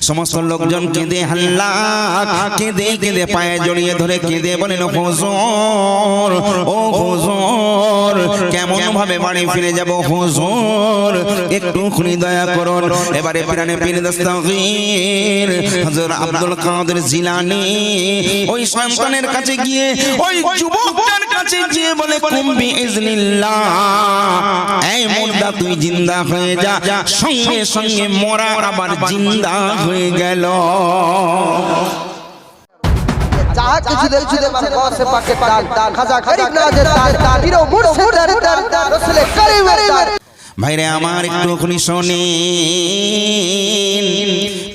সমস্ত লোকজন কেঁদে হাল্লা, কেঁদে কেঁদে পায়ে জড়িয়ে ধরে কেঁদে বলেন, হুজুর, ও হুজুর, কেমন ভাবে বাড়ি ফিরে যাব হুজুর, একটুখানি দয়া করুন। এবারে পিরানে পীর দস্তগীর হযরত আব্দুল কাদের জিলানী ওই সন্তানের কাছে গিয়ে, ওই যুবকটার কাছে গিয়ে বলে, কুম বিইজনিল্লাহ, এই মুর্দা তুই জিন্দা হয়ে যা। সঙ্গে সঙ্গে মরা আবার জিন্দা হয়ে গেল। যাহা কিছু দেখছিতে মানে গসে পাকে টান খাজা গরিব নওয়াজের টান হিরো মুর্শিদের টান রাসূল করিমের টান। ভাইরে আমার একটুখানি শোনেন,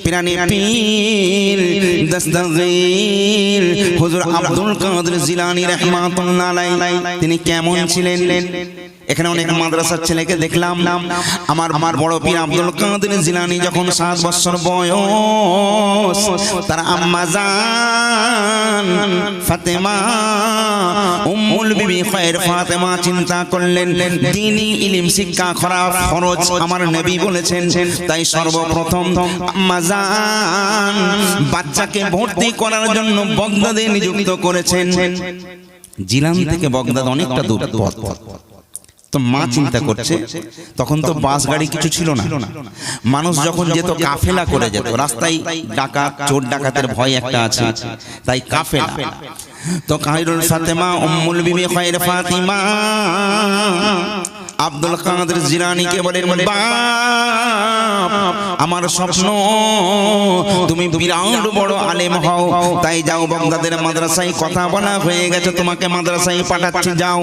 পিরানে পীর দস্তগীর হুজুর আব্দুল কাদের জিলানী রাহমাতুল্লাহ আলাইহি তিনি কেমন ছিলেন। এখানে অনেক মাদ্রাসার ছেলেকে দেখলাম, আমার বড় পীর আব্দুল কাদের জিলানী যখন 7 বছর বয়স, তার আম্মা জান ফাতেমা উম্মুল বিবি খায়র ফাতেমা চিন্তা করলেন দ্বীনি ইলম শিক্ষা করা ফরজ আমার নবী বলেছেন, তাই সর্বপ্রথম আম্মা জান বাচ্চাকে ভর্তি করার জন্য বগদাদে নিযুক্ত করেছেন। জিলান থেকে বগদাদ অনেকটা দূর পথ। তো মা চিন্তা করছে, তখন তো বাস গাড়ি কিছু ছিল না, মানুষ যখন যেত কাফেলা করে যেত, রাস্তায় ডাকাত চোর ডাকাতের ভয় একটা আছে, তাই কাফেলা। তো খায়রুল ফাতেমা উম্মুল বিবি খায়র ফাতিমা আব্দুল কাদের জিলানীকে বলেন, বাপ আমার স্বপ্ন তুমি বিরাট বড় আলেম হও, তাই যাও বগদাদের মাদ্রাসায়, কথা বলা হয়ে গেছে, তোমাকে মাদ্রাসায় পাঠাচ্ছি, যাও।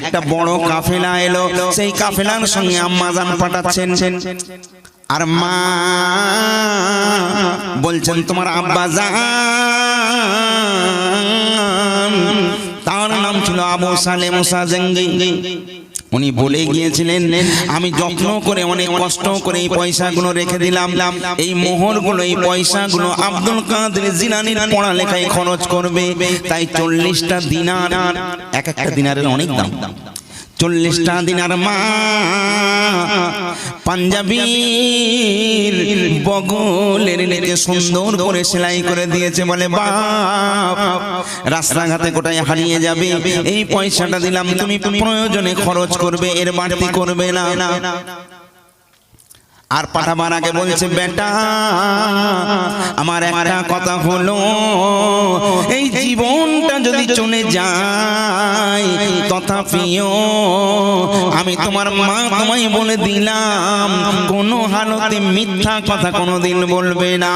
একটা বড় কাফেলা এলো, সেই কাফেলার সঙ্গে আম্মা জান পাঠাচ্ছেন। আর মা বলছেন, তোমার আব্বা জান, তার নাম ছিল আবু সালেহ মুসা জঙ্গি, উনি বলে গিয়েছিলেন, আমি যত্ন করে অনেক কষ্ট করে এই পয়সাগুলো রেখে দিলাম, এই মোহরগুলো এই পয়সাগুলো আব্দুল কাদের জিলানীর পড়ালেখায় খরচ করবে, তাই 40টা দিনার, এক একটা দিনারের অনেক দাম, 40টা দিনার মা পাঞ্জাবির বগলের নিচে সুন্দর করে সেলাই করে দিয়েছে। বলে, বাপ রাস্তাঘাটে কোথায় হারিয়ে যাবে, এই পয়সাটা দিলাম, তুমি প্রয়োজনে খরচ করবে, এর বাড়তি করবে না। আর পাঠাবার আগে বলছে, বেটা আমার একটা কথা হলো, এই জীবনটা যদি চলে যায় তথাপিও আমি তোমার মা তোমায় বলে দিলাম, কোনো হালতে মিথ্যা কথা কোনোদিন বলবে না,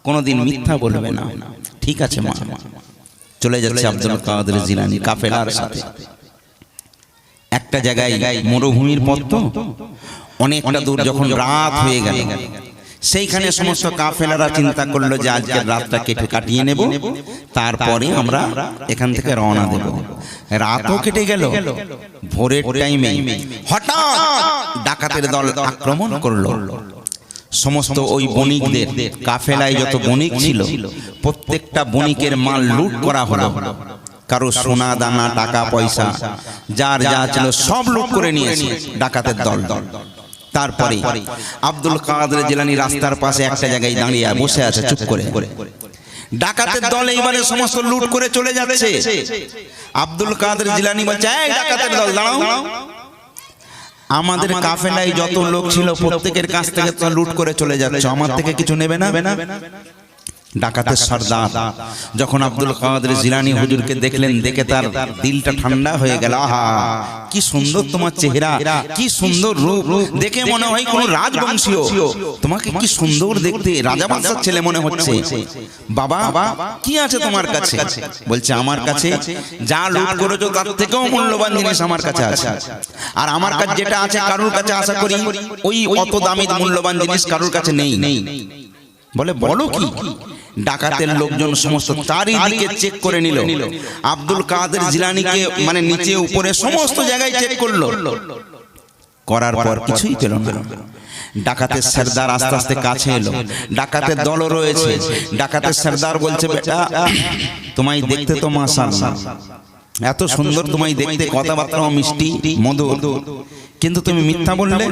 কোনোদিন মিথ্যা বলবে না। ঠিক আছে মা। চলে যাচ্ছে আব্দুল কাদের জিলানী কাফেলার সাথে। একটা জায়গায় মরুভূমির পথ, তো অনেকটা দূর, যখন রাত হয়ে গেল, সেইখানে সমস্ত কাফেলারা চিন্তা করলো যে আজকের রাতটা কাটিয়ে নেব, তারপরে আমরা এখান থেকে রওনা দেব। রাতও কেটে গেল, ভোরের টাইমে হঠাৎ ডাকাতের দল আক্রমণ করলো। সমস্ত ওই বণিকদের, কাফেলায় যত বণিক ছিল প্রত্যেকটা বণিকের মাল লুট করা হলো, কারো সোনা দানা টাকা পয়সা যার যা ছিল সব লুট করে নিয়েছে ডাকাতের দল। তারপরে আব্দুল কাদের জিলানী রাস্তার পাশে একটা জায়গায় দাঁড়িয়ে বসে আছে চুপ করে। ডাকাতের দল এইবারে সমস্ত লুট করে চলে যাচ্ছে। আব্দুল কাদের জিলানী বলছে, এই ডাকাতের দল দাঁড়াও, আমাদের কাফেলায় যত লোক ছিল প্রত্যেকের কাছ থেকে তো লুট করে চলে যাচ্ছে, আমার থেকে কিছু নেবে না? ডাকাতের সর্দার যখন আব্দুল কাদের জিলানী হুজুরকে দেখলেন, দেখে তার দিলটা ঠান্ডা হয়ে গেল। আহা, কি সুন্দর তোমার চেহারা, কি সুন্দর রূপ, দেখে মনে হয় কোন রাজবংশীয়, তোমাকে কি সুন্দর দেখতে, রাজা বাদশার ছেলে মনে হচ্ছে। বাবা কি আছে তোমার কাছে? বলছে, আমার কাছে যা লুট করেছো তার থেকেও মূল্যবান জিনিস আমার কাছে আছে, আর আমার কাছে যেটা আছে কারোর কাছে আশা করি ওই অত দামি মূল্যবান জিনিস কারোর কাছে নেই। বলে, বলো কি? ডাকাতের লোকজন সমস্ত চারিদিকে চেক করে নিল, আব্দুল কাদের জিলানীকে মানে নিচে উপরে সমস্ত জায়গায় চেক করলো, করার পর কিছুই পেল না। ডাকাতের সরদার আস্তে আস্তে কাছে এলো, ডাকাতের দল রয়েছে। ডাকাতের সরদার বলছে, বেটা তোমায় দেখতে তো মাশাআল্লাহ এত সুন্দর, তোমায় দেখতে কথাবার্তাও মিষ্টি মধুর, কিন্তু তুমি মিথ্যা বললে।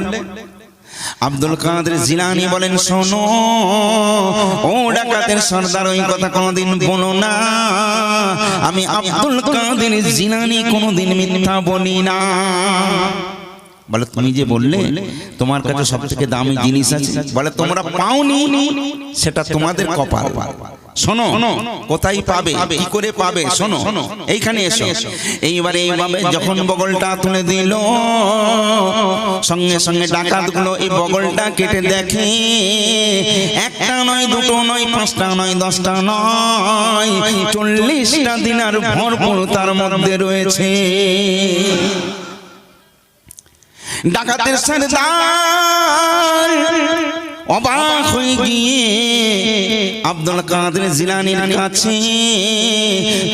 আব্দুল কাদের জিলানী বলেন, শোনো ও ডাকাতের সর্দার, ওই কথা কোনোদিন বলো না। আমি আব্দুল কাদের জিলানী কোনোদিন মিথ্যা বলি না। বলে, তুমি যে বললে তোমার কাছে সবথেকে দামি জিনিস আছে, বলে তোমরা পাওনি, সেটা তোমাদের কপাল। শোনো, কোথায় পাবে, কি করে পাবে, শোনো, এইখানে এসো। এইবারে এইভাবে যখন বগলটা তুলে দিল, সঙ্গে সঙ্গে ডাকাতগুলো এই বগলটা কেটে দেখে, একটা নয়, দুটো নয়, পাঁচটা নয়, 10টা নয়, 40টা দিনার ভরপুর তার মধ্যে রয়েছে। ডাকাতের সরদার অবাক হয়ে গিয়ে আব্দুল কাদের জিলানীর কাছে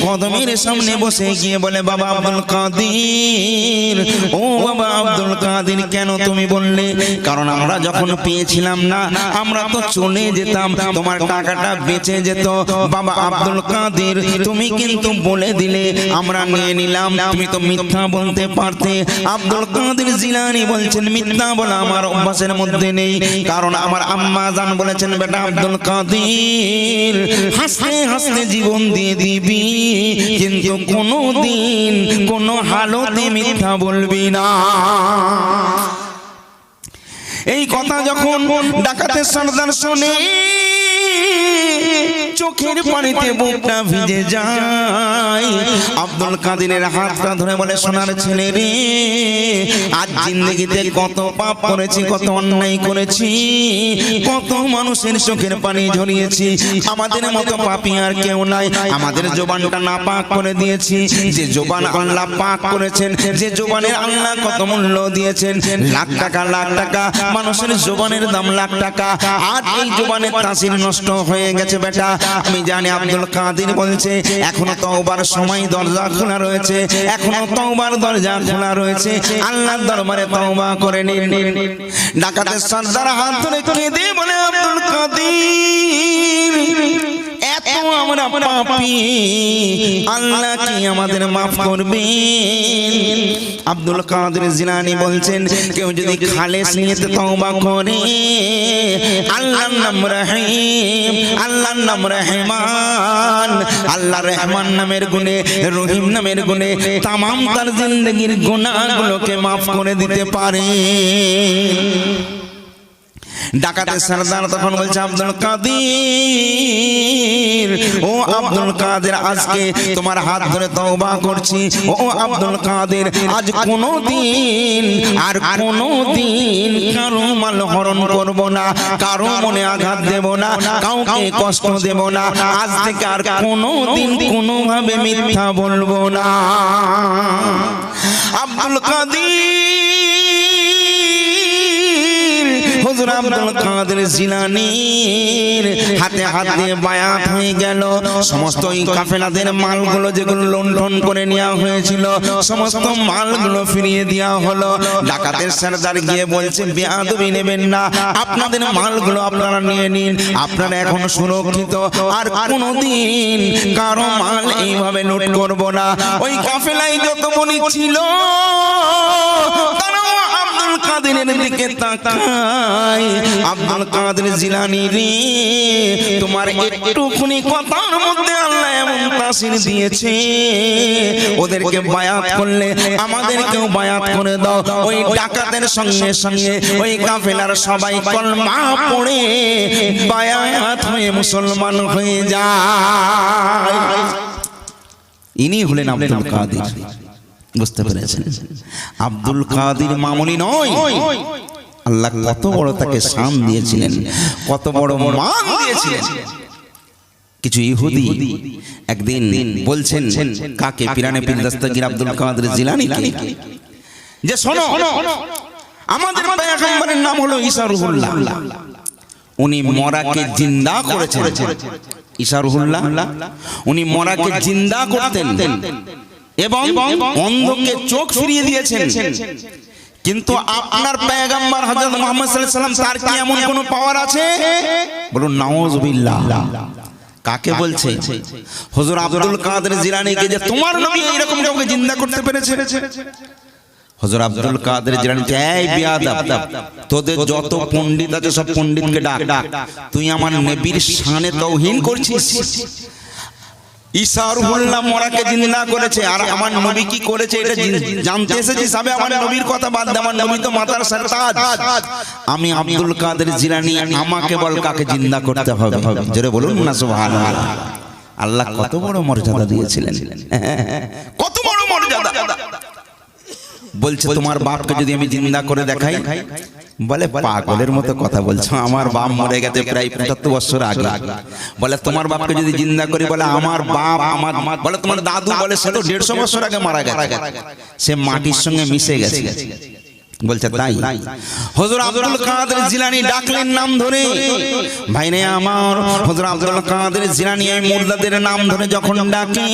কদমের সামনে বসে গিয়ে বলে, বাবা আব্দুল কাদের, ও বাবা আব্দুল কাদের, কেন তুমি বললে? কারণ আমরা যখন পেয়েছিলাম না, আমরা তো চলে যেতাম, তোমার টাকাটা বেঁচে যেত। বাবা আব্দুল কাদের, তুমি কিন্তু বলে দিলে, আমরা নিয়ে নিলাম, তুমি তো মিথ্যা বলতে পারতে। আব্দুল কাদের জিলানী বলছেন, মিথ্যা বলা আমার অভ্যাসের মধ্যে নেই, কারণ আমার আম্মা জান বলেছেন, বেটা আব্দুল কাদের, হাসতে হাসতে জীবন দিয়ে দিবি, কিন্তু কোনোদিন কোনো হালতে মিথ্যা বলবি না। এই কথা যখন ডাকাতের সর্দার শোনে, চোখের পানিতে বুকটা ভিজে যায়। আব্দুল কাদেরের হাতটা ধরে বলে, সোনার ছেলে রে, আজ জিন্দেগিতে কত পাপ করেছি, কত অন্যায় করেছি, কত মানুষের চোখের পানি ঝরিয়েছি, আমাদের মতো পাপী আর কেউ নাই। আমাদের জবানটা না পাক করে দিয়েছি, যে জবান আল্লাহ পাক করেছেন, যে জবানের আল্লাহ কত মূল্য দিয়েছেন, লাখ টাকা, লাখ টাকা, মানুষের জবানের দাম লাখ টাকা, আর এই জবানের তাসির নষ্ট হয়ে গেছে। বেটা আমি জানি। আব্দুল কাদের বলছে, এখনো তওবার সময়, দরজা খোলা রয়েছে, এখনো তওবার দরজা খোলা রয়েছে, আল্লাহর দরবারে তওবা করে নিন। ডাকাতের সর্দার হাত ধরে কেঁদে বলে, আব্দুল কাদের, এত আমরা পাপী, আল্লাহ কি আমাদের মাফ করবেন? আব্দুল কাদের জিলানী বলছেন, কেউ যদি খালেস নিয়তে তওবা করে, আল্লাহর নাম রহিম, আল্লাহর নাম রহমান, আল্লাহ রহমান নামের গুণে, রহিম নামের গুণে তামাম তার জিন্দেগির গুনাহগুলোকে মাফ করে দিতে পারে। ডাকাতের সরদার তখন বলছে, আব্দুল কাদের, ও আব্দুল কাদের, আজকে তোমার হাত ধরে তওবা করছি। ও আব্দুল কাদের, আজ কোনোদিন আর কোনোদিন কারো মাল হরণ করব না, কারো মনে আঘাত দেব না, কাউকে কষ্ট দেব না, আজ থেকে আর কোনোদিন কোনোভাবে মিথ্যা বলবো না। আব্দুল কাদের, হুজুর আব্দুল কাদের জিলানীর হাতে হাত দিয়ে বায়াত হয়ে গেল। সমস্ত এই কাফেলাদের মালগুলো যেগুলো লুণ্ঠন করে নেওয়া হয়েছিল, সমস্ত মালগুলো ফিরিয়ে দেওয়া হলো। ডাকাতের সরদার গিয়ে বলছে, বেয়াদবি নেবেন না, আপনাদের মালগুলো আপনারা নিয়ে নিন, আপনারা এখন সুরক্ষিত, আর কোনোদিন কারো মাল এইভাবে লুট করব না। ওই কাফেলায় যত বণিক ছিল, আব্দুল কাদেরের দিকে তাকায়। আব্দুল কাদের জিলানী রে, তোমার একটুখানি কথার মধ্যে আল্লাহ এমন তাসির দিয়েছে, ওদেরকে বায়াত করলে আমাদেরকেও বায়াত করে দাও। ওই ডাকাতের সঙ্গে সঙ্গে ওই কাফেলার সবাই কলমা পড়ে বায়াত হয়ে মুসলমান হয়ে যায়। ইনি হলেন আব্দুল কাদের। বুঝতে পেরেছেন? আব্দুল কাদের মামুনি নয়, আল্লাহ কত বড় তাকে শান দিয়েছিলেন, কত বড় মান দিয়েছিলেন। কিছু ইহুদি একদিন বলছেন, কাকে? পিরানে পীর দস্তগীর আব্দুল কাদের জিলানীকে, যে শোনো, আমাদের পয়গম্বরের নাম হলো ঈসা রুহুল্লাহ, উনি মরাকে জিন্দা করেছেন। ঈসা রুহুল্লাহ উনি মরাকে জিন্দা করতেন এবং অন্ধকে চোখ ফিরিয়ে দিয়েছেন। কিন্তু আপনার পয়গম্বর হযরত মুহাম্মদ সাল্লাল্লাহু আলাইহি ওয়াসাল্লাম, তার কি এমন কোন পাওয়ার আছে? বলুন নাউযুবিল্লাহ। কাকে বলছে? হুজুর আব্দুল কাদের জিলানীকে, যে তোমার নবী এইরকম কাউকে জিন্দা করতে পেরেছে। হুজুর আব্দুল কাদের জিলানী এই বিয়াদব, তোদের যত পণ্ডিত আছে সব পণ্ডিতকে ডাক, তুই আমার নবীর শানে তাওহীন করছিস। ঈসা রুহুল্লাহ মরাকে জিন্দা করেছে, আর আমার নবী কি করেছে এটা জানতে এসেছিস? আমি আমার নবীর কথা বাদ দে, আমার নবী তো মাতার সরতাজ। আমি আব্দুল কাদের জিলানী, আমাকে বল কাকে জিন্দা করতে হবে? জোরে বলুন না সুবহানাল্লাহ। আল্লাহ কত বড় মর্যাদা দিয়েছিলেন, কত বড় মর্যাদা। বলছে তোমার বাপকে যদি আমি জিন্দা করে দেখাই, বলে পাগলের মতো কথা বলছো, আমার বাপ মরে গেছে প্রায় 75 বছর আগে। বলে তোমার বাপকে যদি জিন্দা করি, বলে আমার বাপ আমার, বলে তোমার দাদু, বলে সে তো 150 বছর আগে মারা গেছে, সে মাটির সঙ্গে মিশে গেছে। বলছে তাই? হুজুর আব্দুল কাদের জিলানী ডাকলেন নাম ধরে। ভাইরে আমার, হুজুর আব্দুল কাদের জিলানী এই মুর্দাদের নাম ধরে যখন ডাকে,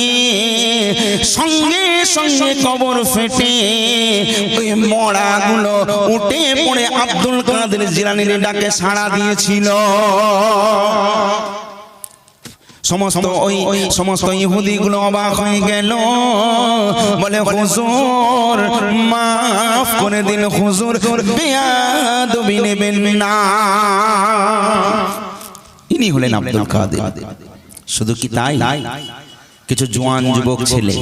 সঙ্গে সঙ্গে কবর ফেটে ওই মড়াগুলো উঠে পড়ে আব্দুল কাদের জিলানীর ডাকে সাড়া দিয়েছিল। সমস্ত ইহুদিগুলো অবাক হয়ে গেল, বলে হুজুর মাফ করে দিন, হুজুর বেয়াদবি নেবেন না। ইনি হলেন আব্দুল কাদের। শুধু কি তাই, কিছু জওয়ান যুবক ছেলে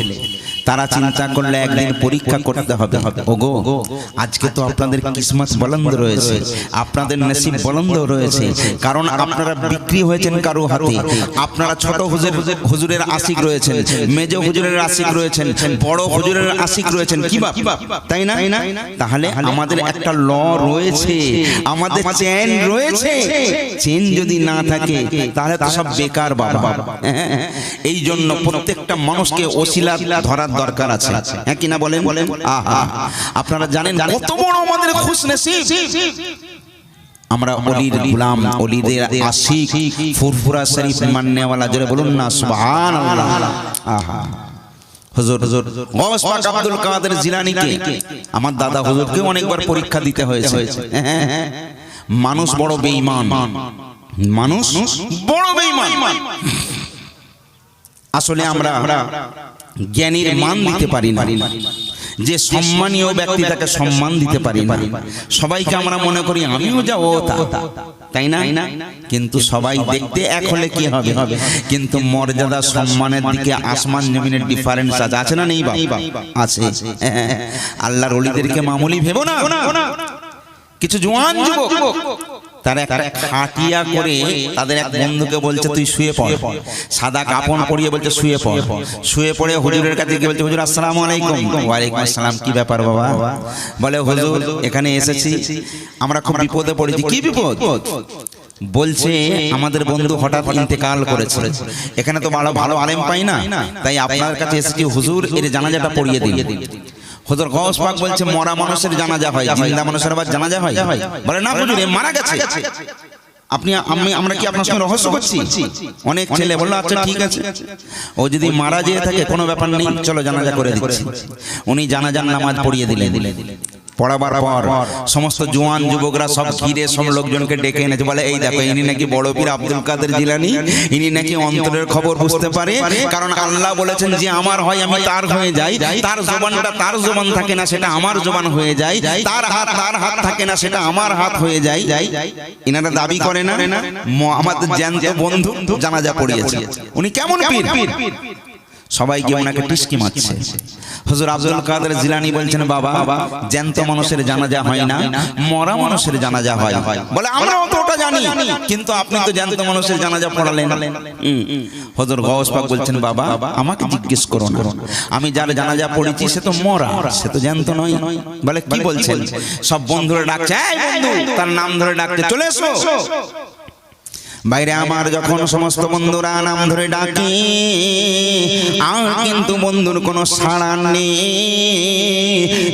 তারা চিন্তা করলে একদিন পরীক্ষা করতে হবে। ওগো, আজকে তো আপনাদের কিসমত বুলন্দ রয়েছে, আপনাদের নসিব বুলন্দ রয়েছে, কারণ আপনারা বিক্রি হয়েছেন কারো হাতে। আপনারা ছোট হুজুরের আশিক রয়েছেন, মেজ হুজুরের আশিক রয়েছেন, বড় হুজুরের আশিক রয়েছেন, কি বাপ, তাই না? তাহলে আমাদের একটা ল রয়েছে, আমাদের চেন রয়েছে। চেন যদি না থাকে তাহলে তো সব বেকার বাবা। এই জন্য প্রত্যেকটা মানুষকে ওসিলা ধরার দরকার আছে, হ্যাঁ কিনা বলেন? আহা, আপনারা জানেন কত বড় আমাদের খুশনসিব, আমরা ওলির গোলাম, ওলিদের আশিক, ফুরফুরা শরীফ মাননেওয়ালা। জোরে বলুন না সুবহানাল্লাহ। আহা, হুজুর গওস পাক আব্দুল কাদের জিলানীকে, আমার দাদা হুজুরকে অনেকবার পরীক্ষা দিতে হয়েছে। মানুষ বড় বেঈমান, মানুষ বড় বেঈমান। আসলে আমরা জ্ঞানীর মান দিতে পারি না, যে সম্মানীয় ব্যক্তি তাকে সম্মান দিতে পারি না। সবাইকে আমরা মনে করি আমিও যা ও তা, তাই না? কিন্তু সবাই দেখতে এক হলে কি হবে, কিন্তু মর্যাদা সম্মানের দিকে আসমান জমিনের ডিফারেন্স আছে না নেই? আছে। আল্লাহর ওলিদেরকে মামুলি ভেবো না। কিছু জওয়ান যুবক তারা একটা খাটিয়া করে তাদের এক বন্ধুকে বলছে তুই শুয়ে পড়, সাদা কাপড় পরিয়ে বলছে শুয়ে পড়। শুয়ে পড়ে হুজুরের কাছে গিয়ে বলছে হুজুর আসসালামু আলাইকুম। ওয়ালাইকুম আসসালাম। কি ব্যাপার বাবা? বলে হুজুর এখানে এসেছি, আমরা খুব বিপদে পড়েছি। কি বিপদ? বলছে আমাদের বন্ধু হঠাৎ ইন্তেকাল করেছে, এখানে তো ভালো আলেম পাই না, তাই আপনার কাছে এসেছি, হুজুর এর জানাজাটা পড়িয়ে দিন। হুজুর গওস পাক বলছে মরা মানুষের জানাজা হয়, জিন্দা মানুষের আবার জানাজা হয়? বলে না হুজুর, মারা গেছে। আমরা কি আপনার সঙ্গে রহস্য করছি? অনেক ছেলে বললো আচ্ছা ঠিক আছে, ও যদি মারা যেয়ে থাকে কোনো ব্যাপার নেই, চলো জানাজা করে দিচ্ছি। উনি জানাজার নামাজ পড়িয়ে দিলেন। পড়াবার পর সমস্ত জওয়ান যুবকরা সব ঘিরে সব লোকজনকে ডেকে এনেছে, বলে এই দেখো ইনি নাকি বড় পীর আব্দুল কাদের জিলানী, ইনি নাকি অন্তরের খবর বুঝতে পারে, কারণ আল্লাহ বলেছেন যে আমার হয় আমি তার হয়ে যাই, তার জবানটা তার জবান থাকে না সেটা আমার জবান হয়ে যায়, তার হাত থাকে না সেটা আমার হাত হয়ে যায়। ইনারা দাবি করে না আমাদের জ্যান্ত বন্ধু জানাজা পড়িয়েছে। উনি কেমন পীর? সবাই গিয়ে ওনাকে টিসকি মারছে। হুজুর আব্দুল কাদের জিলানী বলছেন বাবা জ্যান্ত মানুষের জানাজা হয় না, মরা মানুষের জানাজা হয়। বলে আমরা তো ওটা জানি, কিন্তু আপনি তো জ্যান্ত মানুষের জানাজা পড়ালেন। হুজুর গওস পাক বলছেন বাবা আমাকে জিজ্ঞেস করো না, আমি যার জানাজা পড়েছি সে তো মরা, সে তো জ্যান্ত নয়। বলে কি বলছেন? সব বন্ধুরা ডাকছে, এই বন্ধু, তার নাম ধরে ডাকছে, চলে এসো। বাইরে আমার যখন সমস্ত বন্ধুরা নাম ধরে ডাকি, আর কিন্তু বন্ধুর কোনো সাড়া নেই।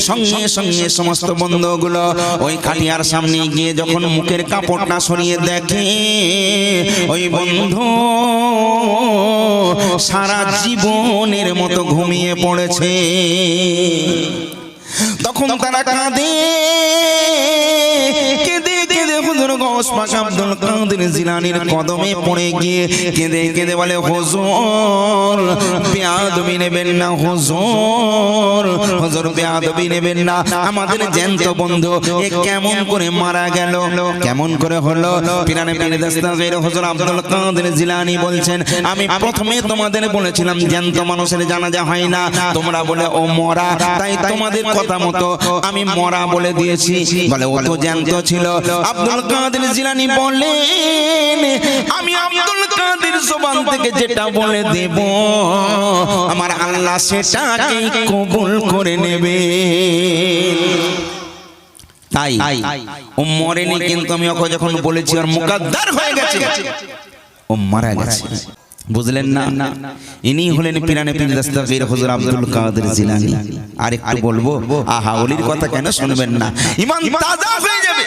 সঙ্গে সঙ্গে সমস্ত বন্ধুগুলো ওই খাটিয়ার সামনে গিয়ে যখন মুখের কাপড়টা সরিয়ে দেখে, ওই বন্ধু সারা জীবনের মতো ঘুমিয়ে পড়েছে। তখন তারা কাঁদে, কেঁদে কেঁদে হুজুর গৌস পাক আব্দুল কাদের জিলানীর কদমে পড়ে গিয়ে কেঁদে কেঁদে বলে হুজুর বেয়াদবি নেবেন না, হুজুর হুজুর বেয়াদবি নেবেন না, আমাদের জ্যান্ত বন্ধু এ কেমন করে মারা গেল, কেমন করে হলো? পিরানে পীর দস্তগীর হুজুর আব্দুল কাদের জিলানী বলছেন, আমি প্রথমে তোমাদের বলেছিলাম জ্যান্ত মানুষের জানাজা হয় না, তোমরা বলে ও মরা, তাই তোমাদের কথা মতো আমি মরা বলে দিয়েছি। বলে ও তো জ্যান্ত ছিল। আব্দুল কাদের জিলানী বলেন, আমি আব্দুল কাদের জবান থেকে যেটা বলে দেব আমার আল্লাহ সেটাকে কবুল করে নেবে। তাই ও মরেনি, কিন্তু আমি ওকে যখন বলেছি আর মুকাদ্দার হয়ে গেছে, ও মারা গেছে। বুঝলেন না? ইনি হলেন পিরানে পীর দস্তগীর হুজুর আব্দুল কাদের জিলানী। আর একটু বলবো, আহা ওলির কথা কেন শুনবেন না? ঈমান তাজা হয়ে যাবে।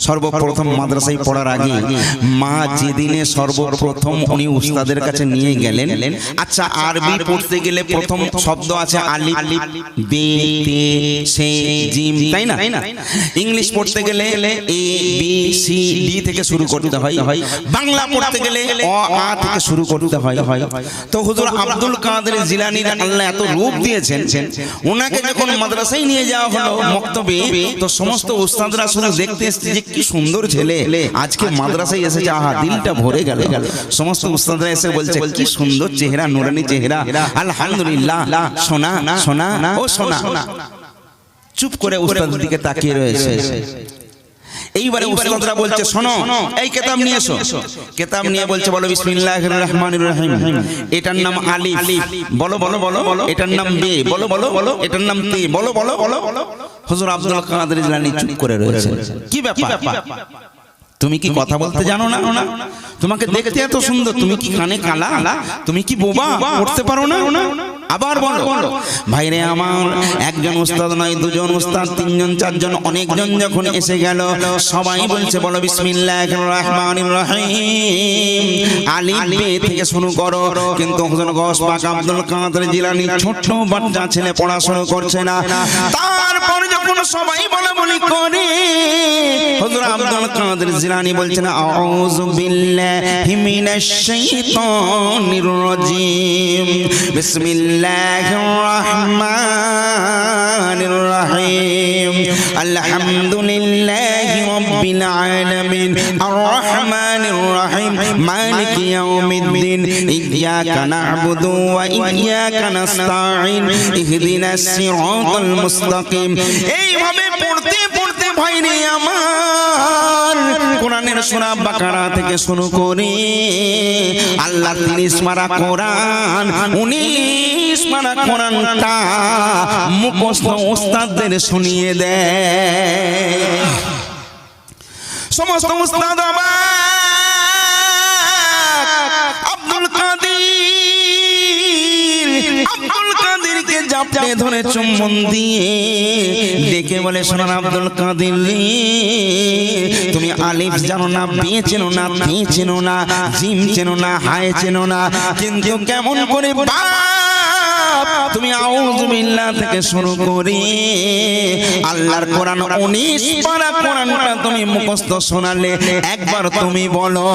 সর্বপ্রথম মাদ্রাসায় পড়ার আগে মা যেদিনে সর্বপ্রথম উনি উস্তাদের কাছে নিয়ে গেলেন, আচ্ছা আরবি পড়তে গেলে প্রথম শব্দ আছে আলিফ বে তে সে জিম, তাই না? ইংলিশ পড়তে গেলে এ বি সি ডি থেকে শুরু করতে হয়, বাংলা পড়তে গেলে অ আ থেকে শুরু করতে হয়। তো হুজুর আব্দুল কাদের জিলানীর আল্লাহ এত রূপ দিয়েছেন, ওনাকে যখন মাদ্রাসায় নিয়ে যাওয়া হলো মক্তবে, তো সমস্ত উস্তাদরা শুধু দেখতে এসেছে যে কি সুন্দর ছেলে আজকে মাদ্রাসায় এসেছে, আহা দিলটা ভরে গেল। সমস্ত উস্তাদরা এসে বলছে কি সুন্দর চেহারা, নুরানি চেহারা, আলহামদুলিল্লাহ, সোনা সোনা ও সোনা। চুপ করে উস্তাদের দিকে তাকিয়ে রয়েছে। এইবারে উস্তাদরা বলছে শোনো, এই কিতাব নিয়ে এসো। কিতাব নিয়ে বলছে বলো বিসমিল্লাহির রহমানির রহিম, এটার নাম আলিফ, বলো বলো বলো, এটার নাম বে, বলো বলো বলো, এটার নাম তে, বলো বলো বলো। হুজুর আব্দুল কাদের জিলানী চুপ করে রয়েছে। কি ব্যাপার, তুমি কি কথা বলতে জানো না? তোমাকে দেখতে এত সুন্দর, তুমি কি কানে কালা? তুমি কি বোবা, পড়তে পারো না? আবার বলো। ভাইরে আমার, একজন উস্তাদ নয়, দুজন উস্তাদ, তিনজন, চারজন, অনেকজন যখন এসে গেল, সবাই বলছে বলো বিসমিল্লাহির রহমানির রহিম, আলিফ বে থেকে শুরু করো। কিন্তু হুজুর গৌস পাক আব্দুল কাদের জিলানী ছোট বাচ্চা ছেলে, পড়াশোনা করছে না। তারপর যখন সবাই বলা বলি করে, হুজুর আব্দুল কাদের জিলানী বলছেন আউযু বিল্লাহি মিনাশ শাইতানির রাজীম, বিসমিল্লাহির রহমানির রহিম, আলহামদুলিল্লাহি রাব্বিল আলামিন, আর রহমানির রহিম, মালিকি ইয়াউমিদ্দিন, ইয়্যাকা না'বুদু ওয়া ইয়্যাকা নাস্তাঈন, ইহদিনাস সিরাতাল মুস্তাকিম। এইভাবে পড়তে পড়তে ভাইরে আমার কোরআনের সূরা বাকারা থেকে শুরু করে আল্লাহর 30 পারা কোরআন, 19 পারা কোরআনটা মুখস্থ উস্তাদদের শুনিয়ে দেয়। সমস্ত উস্তাদ আব্দুল কাদেরকে জাপটে ধরে চুম্বন দিয়ে ডেকে বলে, শোনান আব্দুল কাদের, তুমি আলিফ জানো না, বে চেনো না, তে চেনো না, জিম চেনো না, হায় চেনো না, কিন্তু কেমন করে তুমি আউযু বিল্লাহ থেকে শুরু করে আল্লাহর কোরআন 19 পারা কোরআনটা তুমি মুখস্থ শোনালে, একবার তুমি বলো।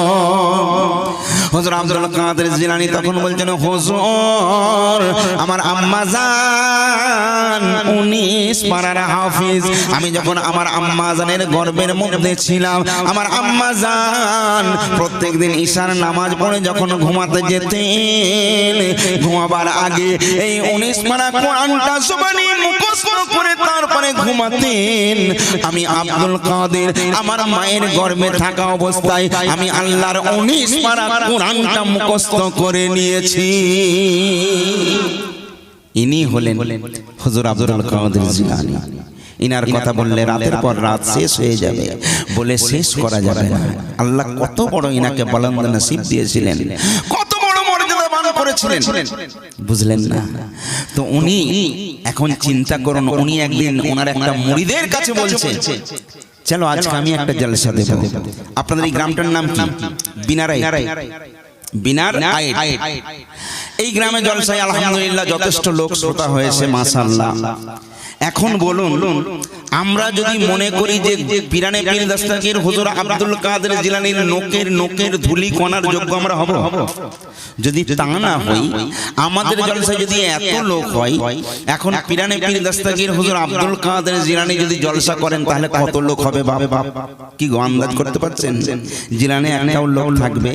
হুজুর আব্দুল কাদের জিলানী তখন বলছেন, হুজুর আমার আম্মা জান 19 পারার হাফেজ। আমি যখন আমার আম্মা জানের গর্ভের মধ্যে ছিলাম, আমার আম্মা জান প্রত্যেকদিন ঈশার নামাজ পড়ে যখন ঘুমাতে যেতেন, ঘুমাবার আগে এই 19 পারা কোরআনটা জবানি মুখস্থ করে তারপরে ঘুমাতেন। আমি আব্দুল কাদের আমার মায়ের গর্ভে থাকা অবস্থায় আমি আল্লাহর 19 পারা কোরআনটা মুখস্থ করে নিয়েছি। ইনি হলেন হুজুর আব্দুল কাদের জিলানী। ইনার কথা বললে রাতের পর রাত শেষ হয়ে যাবে, বলে শেষ করা যাবে না। আল্লাহ কত বড় ইনাকে বুলন্দ নসিব দিয়েছিলেন, কত বড় মর্যাদা দান করেছিলেন, বুঝলেন না? তো উনি এখন চিন্তা করুন, উনি একদিন ওনার একটা মুরিদের কাছে বলছে, চলো আজকে আমি একটা জলসা দেব। আপনাদের এই গ্রামটার নাম কি? বিনার আইট। এই গ্রামে জলসায় আলহামদুলিল্লাহ যথেষ্ট লোক শ্রোতা হয়েছে, মাশাআল্লাহ। এখন বলুন আমরা যদি মনে করি যে পিরানে পীর দস্তগীর হুজুর আব্দুল কাদের জিলানীর নোকের ধুলি কণার যোগ্য আমরা হব, যদি তা না হই, আমাদের জলসায় যদি এত লোক হয়, এখন পিরানে পীর দস্তগীর হুজুর আব্দুল কাদের জিলানী যদি জলসা করেন তাহলে কত লোক হবে বাপ? কি গো আন্দাজ করতে পারছেন? জিলানী একটাও লোক থাকবে?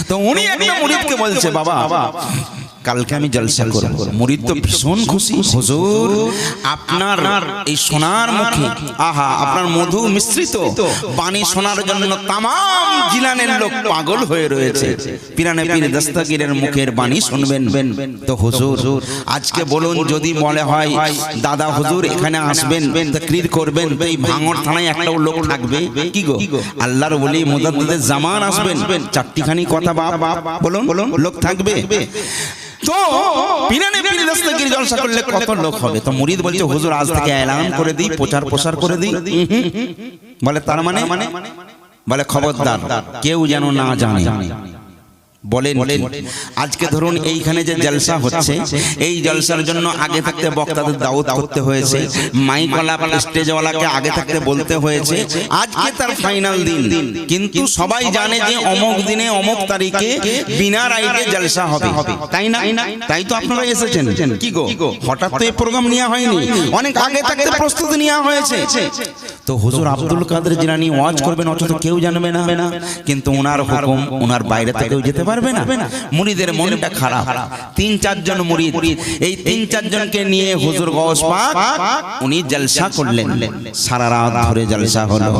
তো উনি একটা মুরিদকে বলছে, বাবা কালকে আমি জলসা করব। মুরিদ তো ভীষণ খুশি, হুজুর আপনার এই সোনার মুখে, আহা আপনার মধু মিশ্রিত বাণী শোনার জন্য তামাম জিলানের লোক পাগল হয়ে রয়েছে, পিরানে পীর দস্তগীরের মুখের বাণী শুনবেন। তো হুজুর আজকে বলুন, যদি বলে হয় দাদা হুজুর এখানে আসবেন, তাকরীর করবেন, তো এই ভাঙড় থানায় একটাও লোক থাকবে? কি গো আল্লাহর ওলি মুজাদ্দিদে জামান আসবেন, চারটিখানি কথা বাপ বলুন লোক থাকবে? তো পিরানে পীর দস্তগীর জলসা করলে কত লোক হবে? তো মুরিদ বলছে, হুজুর আজ থেকে এলান করে দিই, প্রচার করে দিই। বলে তার মানে? বলে খবরদার কেউ যেন না জানে। বলেন আজকে ধরুন এইখানে যে জলসা হচ্ছে, এই জলসার জন্য আগে থাকতে বক্তাদের দাওয়াত করতে হয়েছে, মাইকওয়ালা স্টেজওয়ালাকে আগে থাকতে বলতে হয়েছে আজকে তার ফাইনাল দিন, কিন্তু সবাই জানে যে অমুক দিনে অমুক তারিখে বিনা রাইটে জলসা হবে, তাই না? তাই তো আপনারা এসেছেন। কি গো হঠাৎ তো এই প্রোগ্রাম নেওয়া হয়নি, অনেক আগে থাকতে প্রস্তুতি নেওয়া হয়েছে। তো হুজুর আব্দুল কাদের জিলানী ওয়াজ করবেন, অথচ কেউ জানবে না, কিন্তু ওনার হুকুম ওনার বাইরে থেকেও যেতে পারবে না। মুরিদের মনটা খারাপ। 3-4 জন মুরিদ, এই 3-4 জনকে নিয়ে হুজুর গওস পাক উনি জলসা করলেন। সারা রাত ধরে জলসা হলো।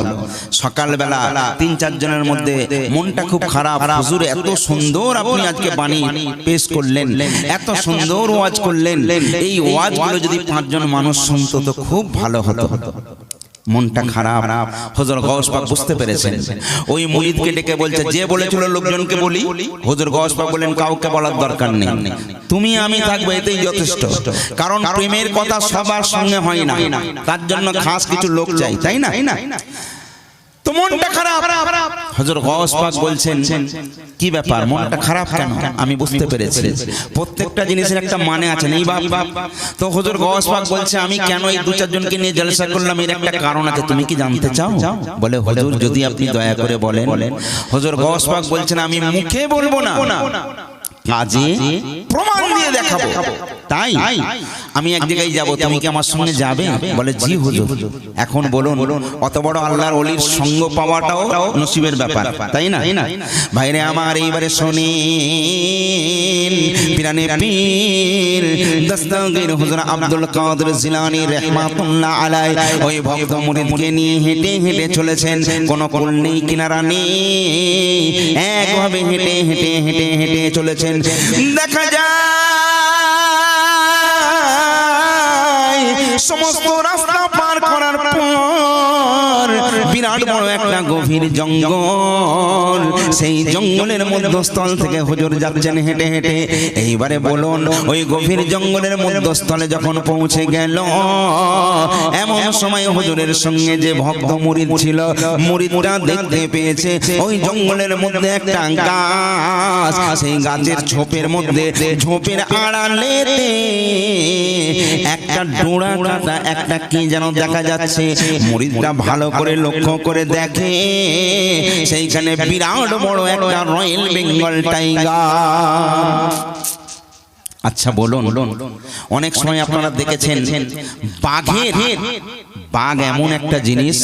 সকালবেলা 3-4 জনের মধ্যে মনটা খুব খারাপ, হুজুর এত সুন্দর আপনি আজকে বাণী পেশ করলেন, এত সুন্দর ওয়াজ করলেন, এই ওয়াজগুলো যদি 5 জন মানুষ শুনতো তো খুব ভালো হতো। মনটা খারাপ। হুজুর গওস পাক বুঝতে পেরেছেন, ওই মুরিদকে ডেকে বলছে, যে বলেছিল লোকজনকে বলি। হুজুর গওস পাক বলেন, কাউকে বলার দরকার নেই, তুমি আমি থাকবো এতেই যথেষ্ট। কারণ প্রেমের কথা সবার সঙ্গে হয় না, তার জন্য খাস কিছু লোক চাই, তাই না? তো মনটা খারাপ। হুজুর গওস পাক বলছেন, কি ব্যাপার মনটা খারাপ কেন? আমি বুঝতে পেরেছি, প্রত্যেকটা জিনিসের একটা মানে আছে, নেই বাপ? তো হুজুর গওস পাক বলছে, আমি কেন এই 2-4 জনকে নিয়ে জলসা করলাম এর একটা কারণ আছে, তুমি কি জানতে চাও? বলে হুজুর যদি আপনি দয়া করে বলেন। হুজুর গওস পাক বলছেন, আমি মুখে বলবো না, কাজে প্রমাণ দিয়ে দেখাবো। তাই আমি এক জায়গায় যাব, তুমি কি আমার সঙ্গে যাবে? বলে জি হুজুর। এখন বলুন, অত বড় আল্লাহর ওলির সঙ্গ পাওয়াটাও নসিবের ব্যাপার, তাই না? ভাইরে আমার এইবারে শুনেন, পিরানে পীর দস্তগীর হুজুর আব্দুল কাদের জিলানী রাহমাতুল্লাহ আলাইহি ওই ভক্ত মুরিদকে নিয়ে হেঁটে হেঁটে চলেছেন, কোনো কুল নেই কিনারা নেই, একভাবে হেঁটে হেঁটে হেঁটে হেঁটে চলেছেন। দেখা যায় সমস্ত রাস্তা পার করার পর বিরাট বড় একটা গভীর জঙ্গল, সেই জঙ্গলের মধ্যস্থল থেকে হুজুর যাচ্ছেন হেঁটে হেঁটে। এইবারে বলুন, ওই গভীর জঙ্গলের মধ্যস্থলে যখন পৌঁছে গেল, এমন সময় হুজুরের সঙ্গে যে ভক্ত মুরিদ ছিল, মুরিদটা দেখতে পেয়েছে ওই জঙ্গলের মধ্যে একটা গাছ, সেই গাছের ঝোপের মধ্যে, ঝোপের আড়ালে একটা ডোরা কাটা একটা কি যেন দেখা যাচ্ছে। মুরিদটা ভালো করে লক্ষ্য করে দেখে, সেইখানে বিরাট বড় একটা রয়্যাল বেঙ্গল টাইগার। আচ্ছা বলুন, অনেক সময় আপনারা দেখেছেন বাঘ এমন একটা জিনিস,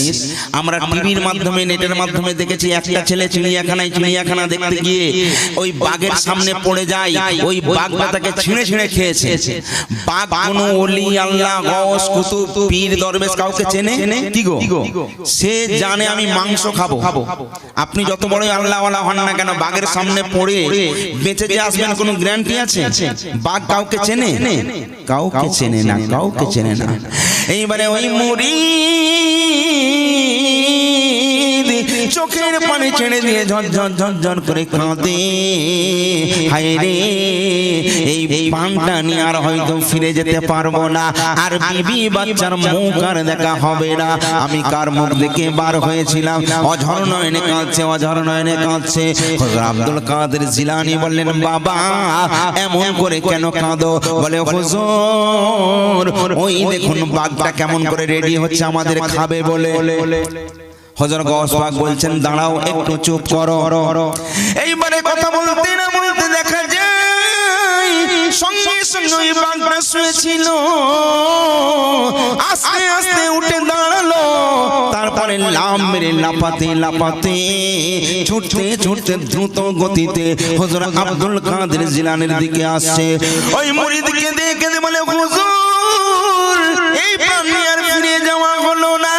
আমরা টিভির মাধ্যমে নেটের মাধ্যমে দেখেছি, একটা ছেলে চিড়িয়াখানা দেখতে গিয়ে ওই বাঘের সামনে পড়ে যায়, ওই বাঘটা তাকে ছিঁড়ে ছিঁড়ে খেয়েছে। বাঘ কোনো ওলি আল্লাহ গওস কুতুব পীর দরবেশ কাউকে চেনে? কি গো সে জানে আমি মাংস খাবো। আপনি যত বড় আল্লাহওয়ালা হন না কেন, বাঘের সামনে পড়ে বেঁচে যে আসবেন কোনো গ্যারান্টি আছে? বাঘ কাউকে চেনে? কাউকে চেনে না, কাউকে চেনে না। এইবারে ওই মুরিদ চোখের পানি ছেড়ে দিয়ে ঝরঝর ঝরঝর করে কাঁদে। হায় রে, এই পানটা নিয়ে আর হয়তো ফিরে যেতে পারবো না, আর বিবি বাচ্চার মুখ আর দেখা হবে না। আমি কার মুখ দেখে বার হয়েছিলাম? অঝর নয়নে কাঁদছে, অঝর নয়নে কাঁদছে। হুজুর আব্দুল কাদের জিলানী বললেন, বাবা এমন করে কেন কাঁদো? বলে, হুজুর ওই দেখুন বাঘটা কেমন করে রেডি হচ্ছে আমাদের খাবে বলে। হুজুর গৌস পাক বলছেন, দাঁড়াও একটু চুপ করো। এইবারে কথা বলতে না বলতে দেখা যায় সঙ্গে সঙ্গে ওই বাঘটা শুয়েছিল, আস্তে আস্তে উঠে দাঁড়ালো। তারপরে লাম মেরে লাপাতে লাপাতে ছুটতে ছুটতে দ্রুত গতিতে হুজুর আব্দুল কাদের জিলানীর দিকে আসছে। ওই মুরিদকে দেখে বলে, হুজুর এই প্রাণ নিয়ে আর ফিরে যাওয়া হলো না।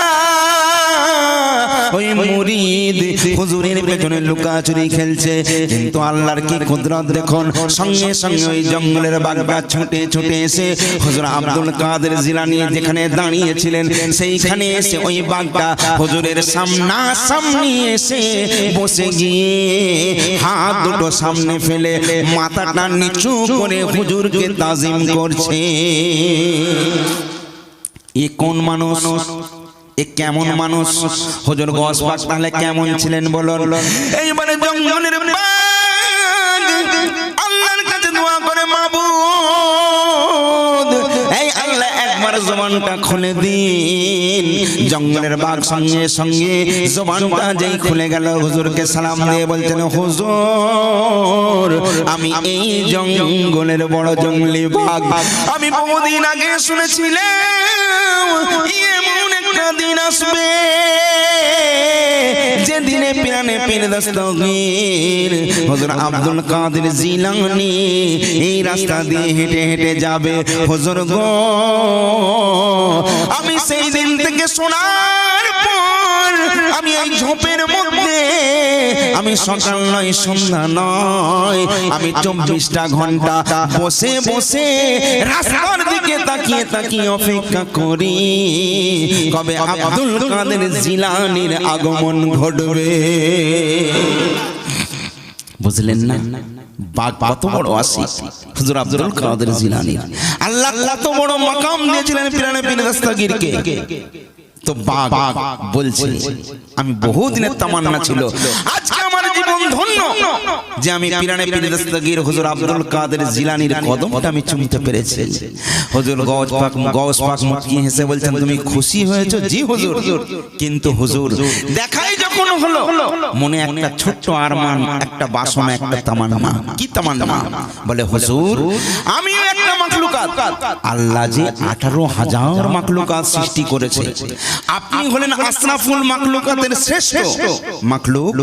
ওই মুরিদ হুজুরের পেছনে লুকাচুরি খেলছে, কিন্তু আল্লাহর কি কুদরত দেখুন, সঙ্গে সঙ্গে ওই জঙ্গলের বাঘটা ছুটে ছুটে এসে হুজুর আব্দুল কাদের জিলানী যেখানে দাঁড়িয়েছিলেন সেইখানে এসে ওই বাঘটা হুজুরের সামনাসামনি এসে বসে গিয়ে হাত দুটো সামনে ফেলে মাথাটা নিচু করে হুজুরকে তাজিম করছে। এ কোন মানুষ? এ কেমন মানুষ? হুজুর গৌস পাক তাহলে কেমন ছিলেন বলুন? এইবারে জঙ্গলের বাঘ আল্লাহর কাছে দোয়া করে, মাবুদ এই আল্লাহ একবার জবানটা খুলে দিন। জঙ্গলের বাঘ সঙ্গে সঙ্গে জবানটা যেই খুলে গেল, হুজুরকে সালাম দিয়ে বলছেন, হুজুর আমি এই জঙ্গলের বড় জঙ্গলি বাঘ, আমি বহুদিন আগে শুনেছিলাম এমন একটা দিন আসবে যেদিনে পিরানে পীর দস্তগীর হুজুর আব্দুল কাদের জিলানী এই রাস্তা দিয়ে হেঁটে হেঁটে যাবে। হুজুর গো, আমি সেই দিন থেকে শোনার পর আমি এই ঝোপের মধ্যে, আমি সকাল নয় সন্ধ্যা নয়, আমি 24টা ঘন্টা বসে বসে রাস্তার দিকে তাকিয়ে তাকিয়ে অপেক্ষা করি কবে আব্দুল কাদের জিলানীর আগমন ঘটবে। বুঝলেন না বাঘ কত বড় আশিক হুজুর আব্দুল কাদের জিলানী। আল্লাহ কত বড় মাকাম দিয়েছিলেন পিরানে পীর দস্তগীরকে। তো বাঘ বলছে, আমি বহুদিনের তামান্না ছিল, আজকে আমার জীবন ধন্য যে আমি পিরানে পীর দস্তগীর হুজুর আব্দুল কাদের জিলানীর কদমটা আমি চুমতে পেরেছি। হুজুর গৌস পাক মুচকি হেসে বলছেন, তুমি খুশি হয়েছো? জি হুজুর। কিন্তু হুজুর দেখাই যখন হলো মনে একটা ছোট্ট আরমান, একটা বাসনা, একটা তামান্না। কি তামান্না? বলে, হুজুর আমি একটা মাখলুকাত, আল্লাহ যে 18,000 মাখলুকাত সৃষ্টি করেছে, আপনি হলেন আশরাফুল মাখলুকাতের শ্রেষ্ঠ মাখলুক,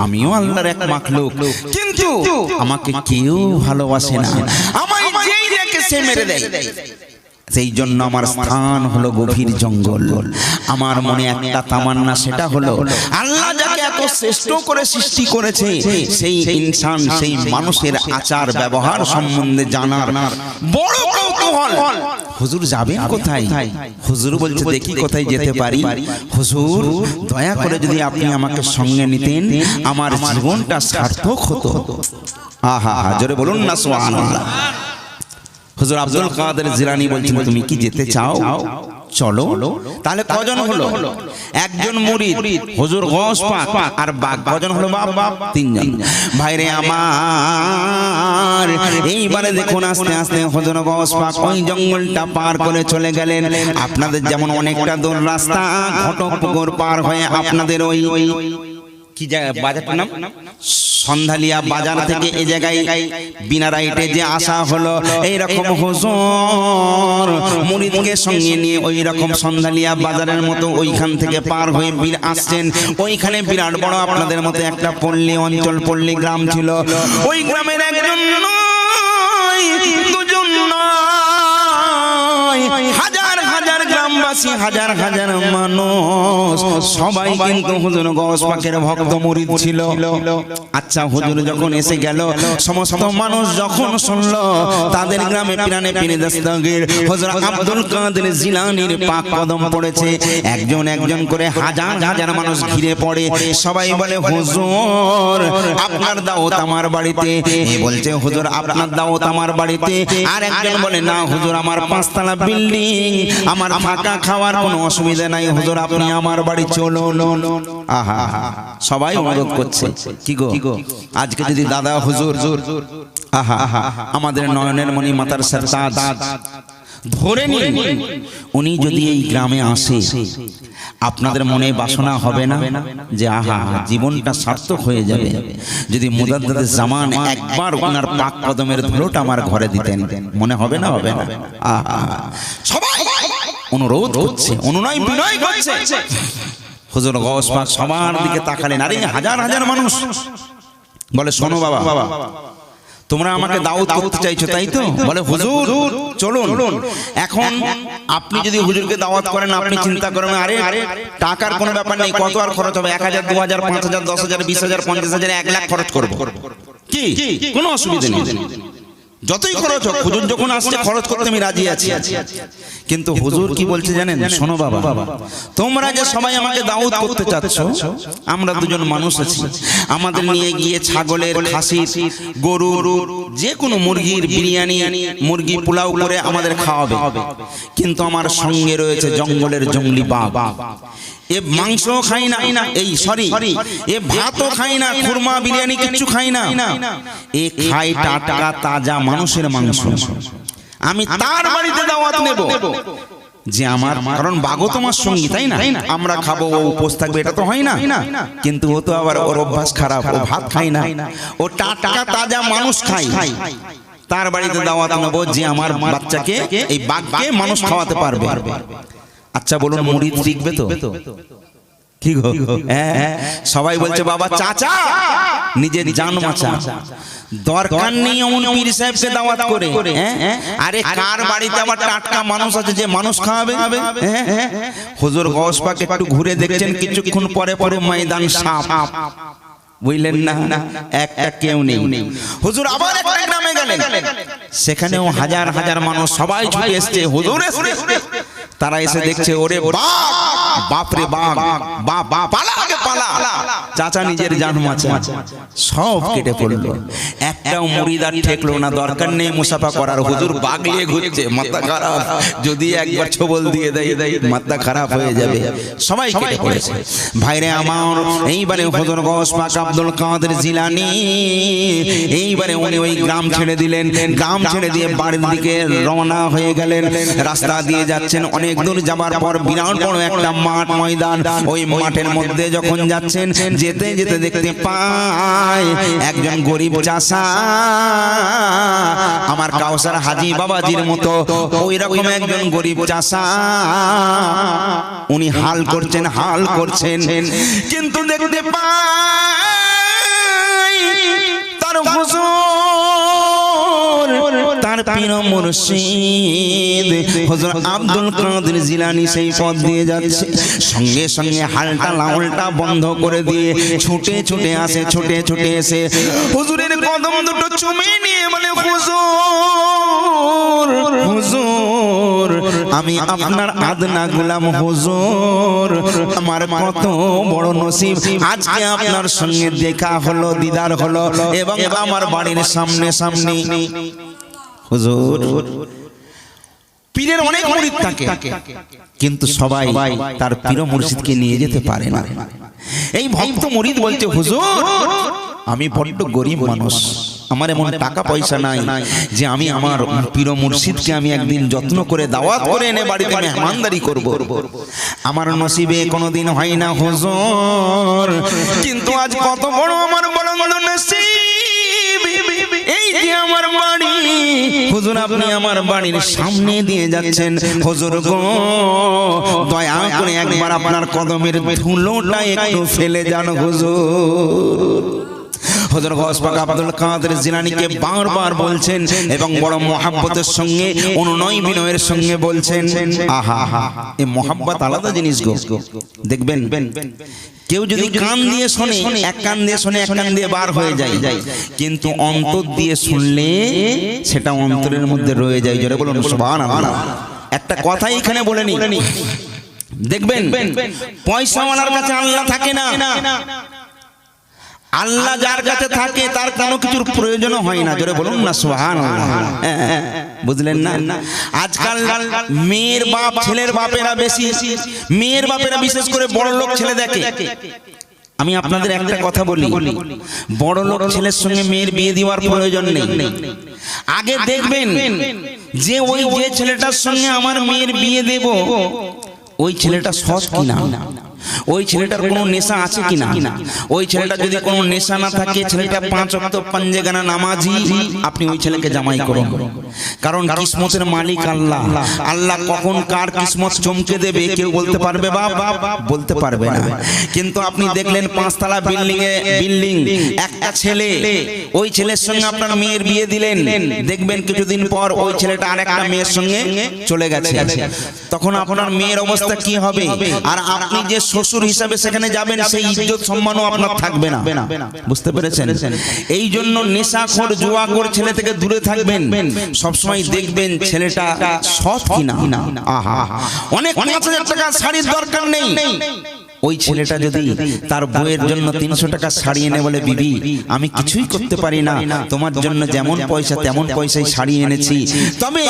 আমিও আল্লাহর এক মাখলুক, কিন্তু আমাকে কেউ ভালোবাসে না, আমায় যেই দেখে সে মেরে দেয়। সেই জন্য আমার স্থান হলো গভীর জঙ্গল। আমার মনে একটা তামান্না, সেটা হলো আল্লাহ যাকে এত শ্রেষ্ঠ করে সৃষ্টি করেছে সেই ইনসান, সেই মানুষের আচার ব্যবহার সম্বন্ধে জানার বড় কৌতূহল। হুজুর যাবেন কোথায়? হুজুর বলছে, দেখি কোথায় যেতে পারি। হুজুর দয়া করে যদি আপনি আমাকে সঙ্গে নিতেন, আমার জীবনটা সার্থক হতো। আহা, জোরে বলুন না সুবহানাল্লাহ। হুজুর আব্দুল কাদের জিলানী বলছেন, তুমি কি যেতে চাও? চলো। তাহলে কজন হলো? একজন মুরিদ, হুজুর গৌস পাক আর বাঘ। কজন হলো বাবা? 3 জন। ভাইরে আমার, এইবারে দেখুন আস্তে আস্তে হুজুর গৌস পাক ওই জঙ্গলটা পার করে চলে গেলেন। আপনাদের যেমন অনেকটা দূর রাস্তা ঘটকপুকুর পার হয়ে আপনাদের ওই কি জায়গা, বাজারটার নাম সন্ধালিয়া বাজার থেকে এই জায়গায় বিনা রাইটে যে আসা হলো, এইরকম হুজুর মুরিদকে সঙ্গে নিয়ে ওই রকম সন্ধালিয়া বাজারের মতো ওইখান থেকে পার হয়ে আসছেন। ওইখানে বিরাট বড় আপনাদের মতো একটা পল্লী অঞ্চল, পল্লী গ্রাম ছিল। ওই গ্রামের একজন নয়, দুজন নয়, হাজার হাজার গ্রাম গ্রামবাসী হাজার হাজার মানুষ সবাই কিন্তু হুজুর গৌস পাকের ভক্ত মুরিদ ছিল। আচ্ছা হুজুর যখন এসে গেল সমস্ত মানুষ যখন শুনলো তাদের গ্রামে পিরানে পীর দস্তগীর হুজুর আব্দুল কাদের জিলানীর পাক কদম পড়েছে, একজন একজন করে হাজার হাজার মানুষ ঘিরে পড়ে। সবাই বলে হুজুর আপনার দাওয়াত আমার বাড়িতে। এ বলছে হুজুর আপনার দাওয়াত আমার বাড়িতে। আর একজন বলে না হুজুর আমার পাঁচতলা বিল্ডিং, আমার থাকা খাওয়ার কোনো অসুবিধা নাই, হুজুর আপনি আমার বাড়ি চলুন। আহা সবাই অনুরোধ করছে কি গো আজকে যদি দাদা হুজুর আহা আমাদের নয়নের মণি মাতার সরতাজ ধরে নিন, উনি যদি এই গ্রামে আসে আপনাদের মনে বাসনা হবে না যে আহা জীবনটা সার্থক হয়ে যাবে যদি মুজাদ্দেদ জামান একবার ওনার পাক কদমের ধুলোটা আমার ঘরে দিতেন? মনে হবে না? হবে না? আহা সবাই অনুরোধ করছে, অনুনয় বিনয় করছে। হুজুর গৌস পাক সবার দিকে তাকালেন, আরে হাজার হাজার মানুষ বলে শোনো বাবা তোমরা আমাকে দাওয়াত করতে চাইছো তাই তো? বলে হুজুর চলুন। এখন আপনি যদি হুজুরকে দাওয়াত করেন আপনি চিন্তা করবেন আরে টাকার কোনো ব্যাপার নেই, কত আর খরচ হবে, 1000 2000 5000 10000 20000 50000 1 লাখ খরচ করব, কি কোনো অসুবিধা নেই, যতই খরচ হোক হুজুর যখন আসছে খরচ করতে আমি রাজি আছি। কিন্তু হুজুর কি বলছে জানেন? শোনো বাবা তোমরা যে সবাই আমাকে দাওয়াত করতে চাচ্ছ, আমরা দুজন মানুষ আছি, আমাদের নিয়ে গিয়ে ছাগলের, খাসির, গরুর, যে কোনো মুরগির বিরিয়ানি, মুরগি পোলাও করে আমাদের খাওয়াবে। কিন্তু আমার সঙ্গে রয়েছে জঙ্গলের জঙ্গলি বাঘ, এ মাংস খাই না, এই সরি এ ভাতও খাই না, খুরমা বিরিয়ানি কিচ্ছু খাই না, এ খাই টাটকা তাজা মানুষের মাংস। আমি তার বাড়িতে দাওয়াত নেব যে আমার, কারণ বাঘও তোমার সঙ্গী তাই না, আমরা খাবো ও উপোস থাকবে এটা তো হয় না। কিন্তু ও তো আবার ওর অভ্যাস খারাপ, ও ভাত খায় না, ও টাটকা তাজা মানুষ খায়। তার বাড়িতে দাওয়াত নেব যে আমার বাচ্চাকে এই বাঘকে মানুষ খাওয়াতে পারবে। আচ্ছা বলুন মুরিদ শিখবে তো? কি গো সবাই বলছে বাবা চাচা নিজের জান বাঁচা, দরকার নেই অমন পীর সাহেবকে দাওয়াত করে। আরে কার বাড়িতে আবার টাটকা মানুষ আছে যে মানুষ খাওয়াবে? হুজুর গৌস পাক একটু ঘুরে দেখছেন, কিছুক্ষণ পরে পরে ময়দান সাপ, বুঝলেন না, একটা কেউ নেই। হুজুর আবার একটা গ্রামে গেলেন, সেখানেও হাজার হাজার মানুষ সবাই ছুটে এসছে, হুজুর এসছে। তারা এসে দেখছে ওরে বাপরে বাপ, পালা আগে পালা, চাচা নিজের জান বাঁচা, সব কেটে পড়লো, একটাও মুরিদ আর ঠেকলো না। দরকার নেই মুসাফা করার, হুজুর বাগলিয়ে ঘুরছে, মাথা খারাপ, যদি একবার ছবল দিয়ে দেয় মাথা খারাপ হয়ে যাবে, সবাই কেটে পড়েছে। ভাইরে আমার এইবারে হুজুর গৌস পাক আব্দুল কাদের জিলানী এইবারে উনি ওই গ্রাম ছেড়ে দিলেন, গ্রাম ছেড়ে দিয়ে বাড়ির দিকে রওনা হয়ে গেলেন। রাস্তা দিয়ে যাচ্ছেন, অনেক দূর যাবার পর বিরাট বড় একটা মাঠ ময়দান, ওই মাঠের মধ্যে যখন যাচ্ছেন যেতে যেতে দেখতে পায় একজন গরিব চাষা, আমার কাউসার হাজী বাবাজির মতো ওই রকম একজন গরিব চাষা, উনি হাল করছেন, কিন্তু দেখতে পায় তার হুজুর, তার পীর মুর্শিদ হুজুর আব্দুল কাদের জিলানী সেই পথ দিয়ে যাচ্ছে। সঙ্গে সঙ্গে হালটা লাউলটা বন্ধ করে দিয়ে ছুটে ছুটে এসে হুজুরের কদম দুটো চুমে নিয়ে বলে হুজুর আমি আপনার আদনা গোলাম, হুজুর আমার কত বড় নসিব, আজকে আপনার সঙ্গে দেখা হলো, দিদার হলো, এবং আমার বাড়ির সামনে হুজুর। পীরের অনেক মুরিদ থাকে কিন্তু সবাই তার পীর মুর্শিদকে নিয়ে যেতে পারে না। এই ভক্ত মুরিদ বলছে হুজুর আমি বড্ড গরিব মানুষ, আমার এমন টাকা পয়সা নাই যে আমি আমার পীর মুর্শিদকে আমি একদিন যত্ন করে দাওয়াত করে এনে বাড়িতে মেহমানদারি করব, আমার নসিবে কোনোদিন হয় না হুজুর। কিন্তু আজ কত বড় আমার বড় নসিব, এই যে আমার বাড়ি, হুজুর আপনি আমার বাড়ির সামনে দিয়ে যাচ্ছেন, হুজুর গো দয়া করে একবার আপনার কদমের ধুলোটা একটু ফেলে যান হুজুর। হযরত গাউস পাক আব্দুল কাদের জিলানীকে বারবার বলছেন এবং বড় মহব্বতের সঙ্গে অনুনয় বিনয়ের সঙ্গে বলছেন। আহা এই মহব্বত আলাদা জিনিস গো। দেখবেন কেউ যদি কান দিয়ে শোনে, এক কান দিয়ে শোনে, এক কান দিয়ে বার হয়ে যায়, কিন্তু অন্তর দিয়ে শুনলে সেটা অন্তরের মধ্যে রয়ে যায়। জোরে বলুন সুবহানাল্লাহ। একটা কথা এখানে বলে নি, দেখবেন পয়সাওয়ালার কাছে আল্লাহ থাকে না। আল্লাহ যার কাছে থাকে তার কোনো কিছুর প্রয়োজন হয় না। জোরে বলুন না সুবহানাল্লাহ। বুঝলেন না? আজকাল মেয়ের বাপ ছেলের বাপেরা বেশি, মেয়ের বাপেরা বিশেষ করে বড় লোক ছেলে দেখে। আমি আপনাদের একটা কথা বলি, বড় লোক ছেলের সঙ্গে মেয়ের বিয়ে দেওয়ার প্রয়োজন নেই। আগে দেখবেন যে ওই যে ছেলেটার সঙ্গে আমার মেয়ের বিয়ে দেব, ওই ছেলেটা সৎ কিনা, ওই ছেলেটার কোনো নেশা আছে কিনা। ওই ছেলেটা যদি কোনো নেশা না থাকে, ছেলেটা 5 ওয়াক্ত পাঞ্জেগানা নামাজি, আপনি ওই ছেলেকে জামাই করুন। কারণ কিসমতের মালিক আল্লাহ। আল্লাহ কখন কার কিসমত চমকে দেবে কেউ বলতে পারবে? বলতে পারবে না। কিন্তু আপনি দেখলেন 5 তলা বিল্ডিং একটা ছেলে, ওই ছেলের সঙ্গে আপনার মেয়ের বিয়ে দিলেন, দেখবেন কিছুদিন পর ওই ছেলেটা আরেকটা মেয়ের সঙ্গে চলে গেছে। তখন আপনার মেয়ের অবস্থা কি হবে? আর আপনি যে শ্বশুর হিসাবে সেখানে যাবেন, সেই ইজ্জত সম্মানও আপনার থাকবে না। বুঝতে পেরেছেন? এই জন্য নেশাখোর জুয়াখোর ছেলে থেকে দূরে থাকবেন। সবসময় দেখবেন ছেলেটা সৎ কিনা। আহা, অনেক 5,000 টাকা শাড়ির দরকার নেই। ওই ছেলেটা যদি তার বউয়ের জন্য 300 টাকা শাড়ি এনে বলে, বিবি আমি কিছুই করতে পারি না, তোমার জন্য যেমন পয়সা তেমন পয়সায় শাড়ি এনেছি, তবে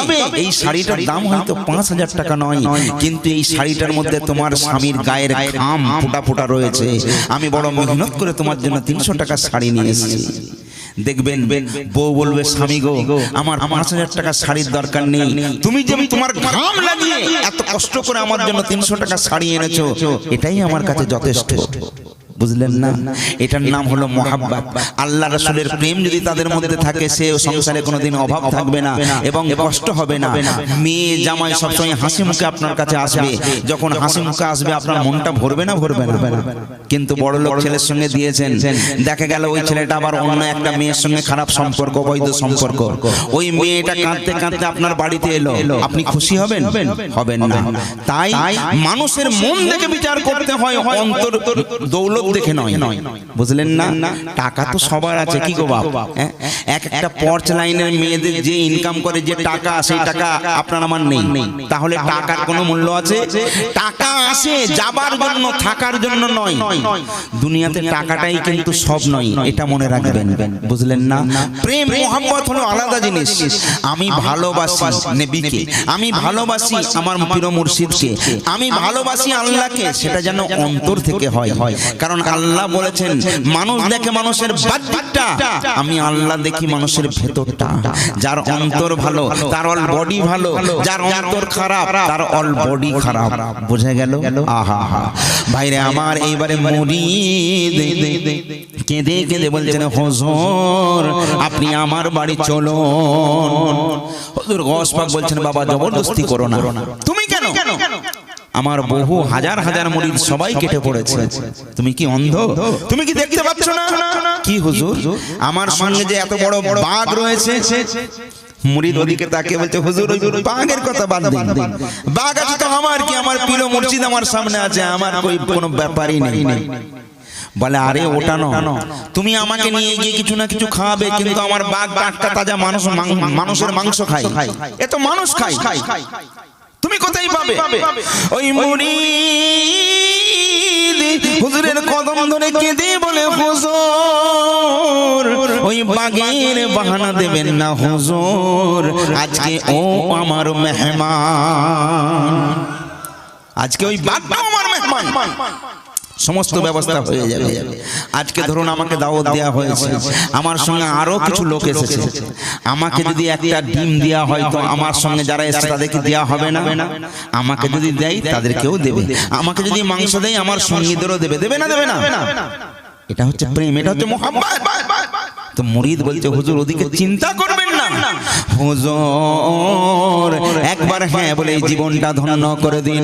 এই শাড়িটার দাম হয়তো 5,000 টাকা নয়, কিন্তু এই শাড়িটার মধ্যে তোমার স্বামীর গায়ের ঘাম ফোঁটা ফোঁটা রয়েছে, আমি বড় মেহনত করে তোমার জন্য 300 টাকা শাড়ি নিয়ে এসেছি। দেখবেন বউ বলবে, স্বামী গো আমার 5,000 টাকা শাড়ির দরকার নেই, তুমি যে তোমার ঘাম লাগিয়ে এত কষ্ট করে আমার জন্য 300 টাকা শাড়ি এনেছো, এটাই আমার কাছে যথেষ্ট। বুঝলেন না? এটার নাম হলো মহাব্বত। আল্লাহ রাসূলের প্রেম যদি তাদের মধ্যে থাকে, সে সংসারে কোনোদিন অভাব থাকবে না এবং কষ্ট হবে না। মেয়ে জামাই সবসময় হাসি মুখে আপনার কাছে আসবে। যখন হাসি মুখে আসবে আপনার মনটা ভরবে না? ভরবে না। কিন্তু বড় লোক ছেলের সঙ্গে দিয়েছেন, দেখা গেল ওই ছেলেটা আবার অন্য একটা মেয়ের সঙ্গে খারাপ সম্পর্ক, অবৈধ সম্পর্ক, ওই মেয়েটা কাঁদতে কাঁদতে আপনার বাড়িতে এলো, আপনি খুশি হবেন? হবেন না। তাই মানুষের মন দেখে বিচার করতে হয়, অন্তর দৌলত দেখে নয়। বুঝলেন না? টাকা তো সবার আছে, কি গো বাপ? একটা পর্চ লাইনের মেয়েদের যে ইনকাম করে যে টাকা, সেই টাকা আপনার আমার নেই, তাহলে টাকার কোনো মূল্য আছে? টাকা আসে যাবার জন্য, থাকার জন্য নয়। দুনিয়াতে টাকাটাই কিন্তু সব নয়, এটা মনে রাখবেন। বুঝলেন না? প্রেম মোহাম্মত হলো আলাদা জিনিস। আমি ভালোবাসি নবীকে, আমি ভালোবাসি আমার প্রিয় মুর্শিদকে, আমি ভালোবাসি আল্লাহকে, সেটা যেন অন্তর থেকে হয়। কারণ আল্লাহ বলেছেন, মানুষ দেখে মানুষের বাহ্যিকটা, আমি আল্লাহ দেখি মানুষের ভেতরটা। যার অন্তর ভালো তার অল বডি ভালো, যার অন্তর খারাপ তার অল বডি খারাপ। বুঝে গেল? আহা ভাইরে আমার, এইবারে মুরিদ কেঁদে কেঁদে বলছেন, হুজুর আপনি আমার বাড়ি চলুন। হুজুর গাউস পাক বলছেন, বাবা জবরদস্তি করো না। তুমি কেন? আমার বহু হাজার হাজার মুরিদ সবাই কেটে পড়েছে, তুমি কি অন্ধ? তুমি কি দেখতে পাচ্ছ না? কি হুজুর, আমার সঙ্গে যে এত বড় বাঘ রয়েছে। মুরিদ ওদিকে তাকিয়ে বলছে, হুজুর ওই বাঘের কথা বাদ দিন, বাঘ আছে তো আমার কি, আমার প্রিয় মুর্শিদ আমার সামনে আছে, আমার কোনো ব্যাপারই নেই। বলে, আরে ওটা না, তুমি আমাকে নিয়ে গিয়ে কিছু না কিছু খাওয়াবে, কিন্তু আমার বাঘ টাটকা তাজা মানুষের মাংস খায়, এ তো মানুষ খায়, তুমি কোথায় পাবে? ওই মুরিদ হুজুরের কদম ধরে কেঁদে বলে, হুজুর ওই বাঘের বাহানা দেবেন না হুজুর, আজকে ও আমার মেহমান, আজকে ওই বাঘটাও আমার মেহমান। সমস্ত ব্যবস্থা হয়ে যাবে। আজকে ধরুন আমাকে দাওয়াত দেওয়া হয়েছে, আমার সঙ্গে আরো কিছু লোক এসেছে, আমাকে যদি একটা ডিম দেওয়া হয় তো আমার সঙ্গে যারা এসেছে তাদেরকে দেওয়া হবে না? আমাকে যদি দেয় তাদেরকেও দেবে, আমাকে যদি মাংস দেয় আমার সঙ্গীদেরও দেবে, দেবে না? দেবে না? এটা হচ্ছে প্রেম, এটা হচ্ছে মোহাব্বত। তো মুরিদ বলছে, হুজুর ওদিকে চিন্তা করবেন না, হুজুর একবার হ্যাঁ বলে এই জীবনটা ধন্য করে দিন।